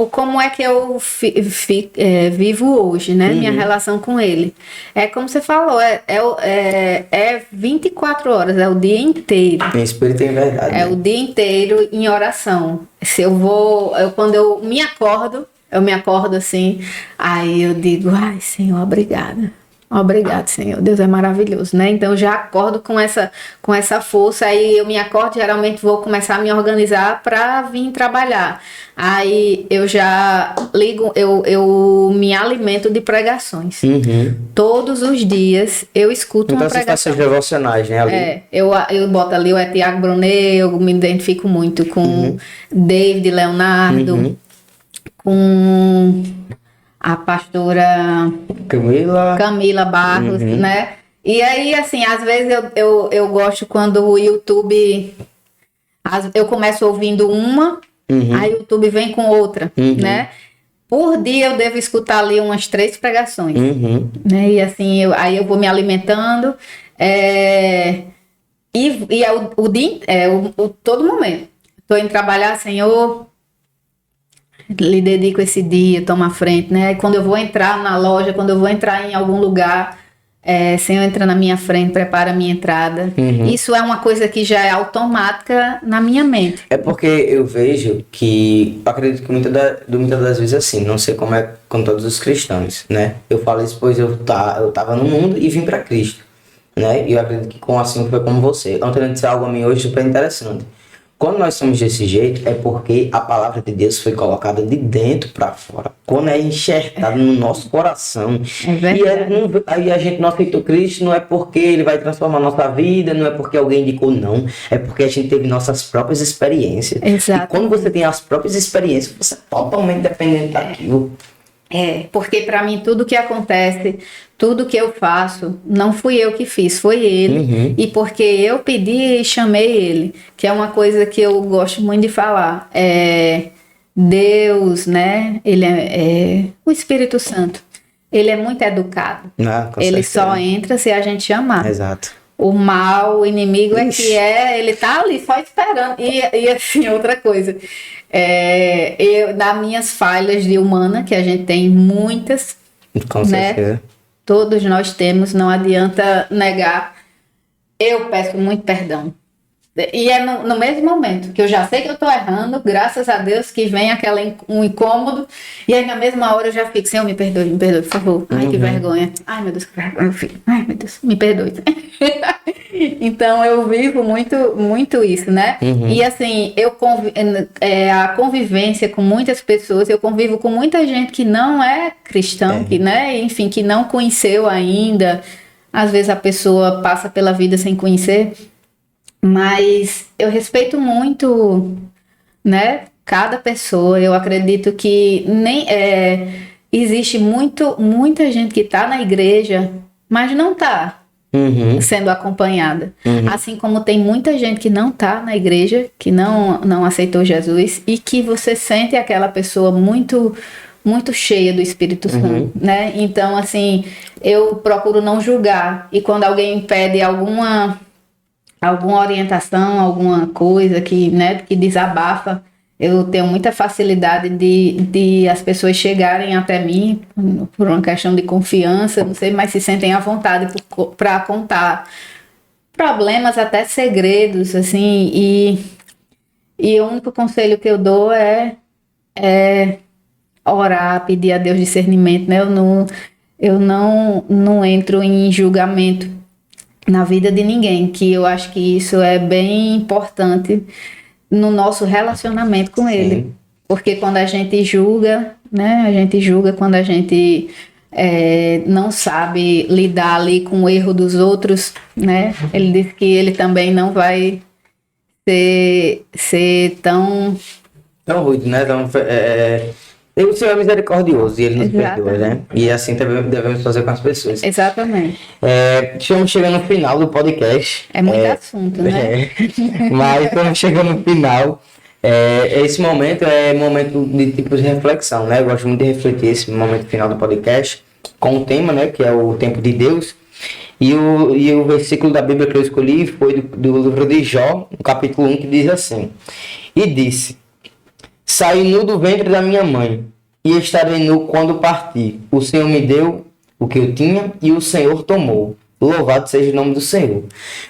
Como é que eu vivo hoje, né? Minha relação com ele. É como você falou, é 24 horas, é o dia inteiro. Em espírito e em verdade. É o dia inteiro em oração. Se quando eu me acordo assim, aí eu digo, ai, Senhor, obrigada. Obrigado, Senhor. Deus é maravilhoso, né? Então eu já acordo com essa força. Aí eu me acordo, geralmente vou começar a me organizar para vir trabalhar. Aí eu já ligo, eu me alimento de pregações. Todos os dias eu escuto uma pregação. Então você faz seus devocionais, né? Ali. Eu boto ali o Tiago Brunet, eu me identifico muito com David Leonardo, com a pastora Camila Barros, né? E aí, assim, às vezes eu gosto quando o YouTube... Eu começo ouvindo uma, aí o YouTube vem com outra, né? Por dia eu devo escutar ali umas 3 pregações, né? E assim, aí eu vou me alimentando, e é o dia, todo momento. Estou indo trabalhar, Senhor... lhe dedico esse dia, toma a frente, né? Quando eu vou entrar na loja, quando eu vou entrar em algum lugar, Senhor, entra na minha frente, prepara a minha entrada. Isso é uma coisa que já é automática na minha mente. É porque eu vejo que, acredito que muitas das vezes assim, não sei como é com todos os cristãos, né? Eu falo isso pois eu tava no mundo e vim para Cristo, né? E eu acredito que assim foi como você. Ontem eu disse algo a mim hoje super interessante. Quando nós somos desse jeito, é porque a palavra de Deus foi colocada de dentro para fora. Quando é enxertada no nosso coração. Aí a gente não aceitou Cristo, não é porque ele vai transformar a nossa vida, não é porque alguém indicou, não. É porque a gente teve nossas próprias experiências. Exato. E quando você tem as próprias experiências, você é totalmente dependente daquilo. Porque para mim tudo que acontece, tudo que eu faço, não fui eu que fiz, foi ele. Uhum. E porque eu pedi e chamei ele, que é uma coisa que eu gosto muito de falar. Deus, né? Ele é o Espírito Santo. Ele é muito educado. Ele só entra se a gente chamar. Exato. O mal, o inimigo ele tá ali só esperando. E assim, outra coisa. Das minhas falhas de humana, que a gente tem muitas. Com certeza. Todos nós temos, não adianta negar. Eu peço muito perdão. E é no mesmo momento que eu já sei que eu tô errando, graças a Deus que vem um incômodo, e aí na mesma hora eu já fico, Senhor, me perdoe, por favor. Ai, que vergonha. Ai, meu Deus, que vergonha, filho. Ai, meu Deus, me perdoe. Então eu vivo muito isso, né? E assim, a convivência com muitas pessoas, eu convivo com muita gente que não é cristão, que, né, enfim, que não conheceu ainda. Às vezes a pessoa passa pela vida sem conhecer. Mas eu respeito muito, né, cada pessoa. Eu acredito que existe muita gente que está na igreja, mas não está sendo acompanhada. Assim como tem muita gente que não está na igreja, que não aceitou Jesus, e que você sente aquela pessoa muito cheia do Espírito Santo, né? Então, assim, eu procuro não julgar. E quando alguém pede alguma orientação, alguma coisa que desabafa, eu tenho muita facilidade de as pessoas chegarem até mim por uma questão de confiança, não sei, mas se sentem à vontade para contar problemas, até segredos, assim, e o único conselho que eu dou é orar, pedir a Deus discernimento, né? Eu não entro em julgamento na vida de ninguém, que eu acho que isso é bem importante no nosso relacionamento com ele. Porque quando a gente julga, né? A gente julga quando a gente não sabe lidar ali com o erro dos outros, né? Ele diz que ele também não vai ser tão rude, né? O Senhor é misericordioso e Ele nos perdoa, né? E assim também devemos fazer com as pessoas. Exatamente. Estamos chegando no final do podcast. É muito assunto, né? Mas estamos chegando no final. Esse momento é momento de tipo de reflexão, né? Eu gosto muito de refletir esse momento final do podcast com o tema, né? Que é o tempo de Deus. E o versículo da Bíblia que eu escolhi foi do livro de Jó, no capítulo 1, que diz assim: E disse: Saí nu do ventre da minha mãe, e estarei nu quando partir. O Senhor me deu o que eu tinha, e o Senhor tomou. Louvado seja o nome do Senhor.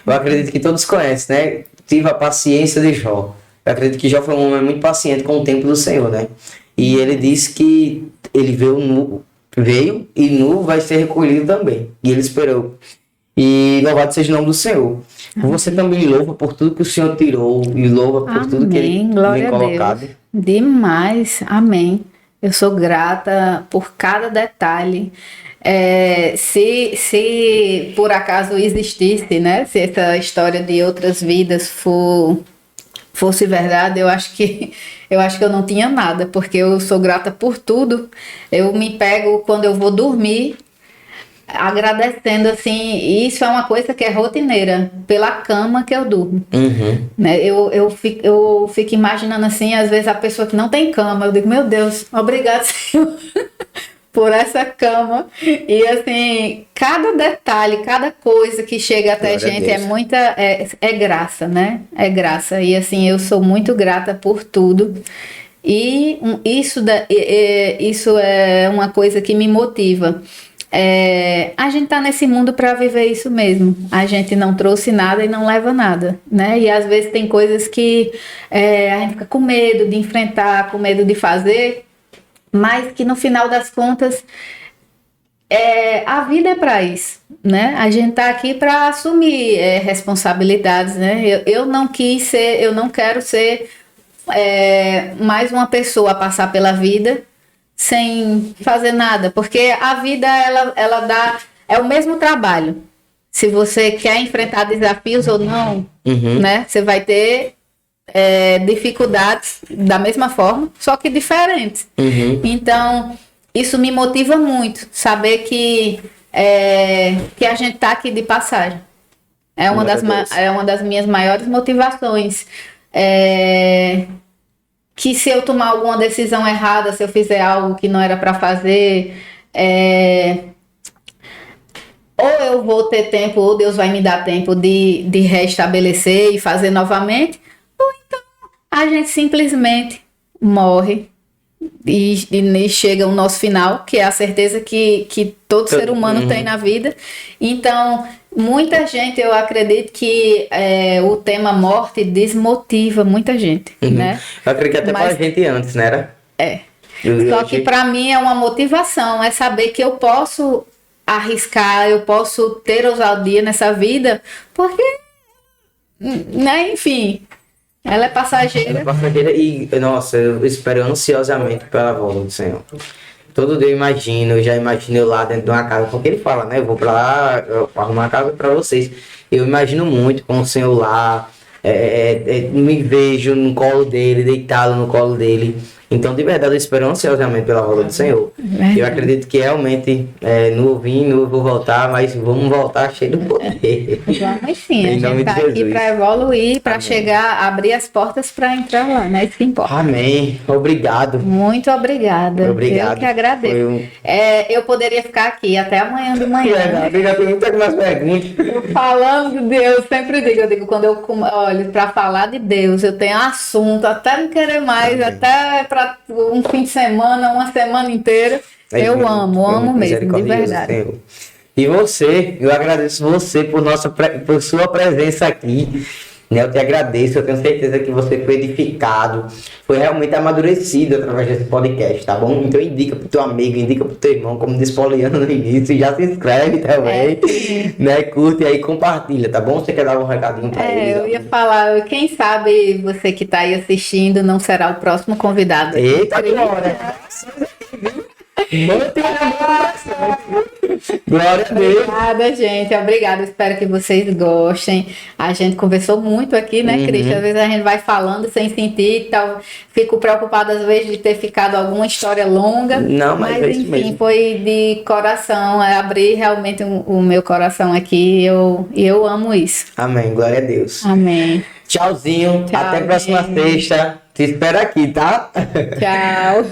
Eu acredito que todos conhecem, né? Tive a paciência de Jó. Eu acredito que Jó foi um homem muito paciente com o tempo do Senhor, né? E ele disse que ele veio e nu vai ser recolhido também. E ele esperou. E louvado seja o nome do Senhor. Amém. Você também louva por tudo que o Senhor tirou e louva por tudo que ele vem colocado. Demais, amém. Eu sou grata por cada detalhe. Se por acaso existisse, né? Se essa história de outras vidas fosse verdade, eu acho que eu não tinha nada, porque eu sou grata por tudo. Eu me pego quando eu vou dormir agradecendo, assim, isso é uma coisa que é rotineira, pela cama que eu durmo. Né? Eu fico imaginando, assim, às vezes a pessoa que não tem cama, eu digo, meu Deus, obrigado, Senhor, por essa cama. E assim, cada detalhe, cada coisa que chega até a gente é graça, né? É graça. E assim, eu sou muito grata por tudo. E isso é uma coisa que me motiva. A gente tá nesse mundo para viver isso mesmo. A gente não trouxe nada e não leva nada, né? E às vezes tem coisas que a gente fica com medo de enfrentar, com medo de fazer, mas que no final das contas a vida é para isso, né? A gente tá aqui para assumir responsabilidades, né? Eu não quero ser mais uma pessoa a passar pela vida sem fazer nada, porque a vida ela é o mesmo trabalho. Se você quer enfrentar desafios ou não, né? Você vai ter dificuldades da mesma forma, só que diferentes. Então, isso me motiva muito, saber que a gente tá aqui de passagem. É uma das minhas maiores motivações. Que se eu tomar alguma decisão errada, se eu fizer algo que não era para fazer, ou eu vou ter tempo, ou Deus vai me dar tempo de restabelecer e fazer novamente, ou então a gente simplesmente morre e chega o nosso final, que é a certeza que todo ser humano tem na vida. Então, muita gente, eu acredito que o tema morte desmotiva muita gente, né? Eu acredito que até pra gente antes, né? Era? Só que para mim é uma motivação, é saber que eu posso arriscar, eu posso ter ousadia nessa vida, porque, né, enfim, ela é passageira. Ela é passageira e, nossa, eu espero ansiosamente pela volta do Senhor. Todo dia eu já imagino eu lá dentro de uma casa, porque ele fala, né, eu vou pra lá, eu arrumar uma casa pra vocês. Eu imagino muito com o Senhor lá, me vejo no colo dele, deitado no colo dele. Então, de verdade, eu espero ansiosamente pela volta do Senhor. Eu acredito que realmente não vou voltar, mas vamos voltar cheio do poder. Vamos sim, a gente está aqui para evoluir, para chegar, abrir as portas para entrar lá, né? Isso que importa. Amém. Obrigado. Muito obrigada. Obrigado. Eu que agradeço. Eu poderia ficar aqui até amanhã de manhã. Obrigado, tem muitas mais perguntas. Falando de Deus, sempre digo, quando eu olho para falar de Deus, eu tenho assunto, até não querer mais, até para um fim de semana, uma semana inteira. Eu amo mesmo, de verdade. Senhor. E você, eu agradeço você por sua presença aqui. Né? Eu te agradeço, eu tenho certeza que você foi edificado, foi realmente amadurecido através desse podcast, tá bom? Então indica pro teu amigo, indica pro teu irmão, como disse Poliana no início, já se inscreve também, né? Curte aí, compartilha, tá bom? Você quer dar um recadinho pra eles? Eu ia falar, quem sabe você que tá aí assistindo não será o próximo convidado. Eita, glória! Glória a Deus. Obrigada, gente. Obrigada. Espero que vocês gostem. A gente conversou muito aqui, né, Cristian? Às vezes a gente vai falando sem sentir. Então, fico preocupada às vezes de ter ficado alguma história longa. Não, mas enfim, mesmo. foi de coração. Abrir realmente o meu coração aqui. E eu amo isso. Amém. Glória a Deus. Amém. Tchauzinho. Até a próxima sexta. Te espero aqui, tá? Tchau.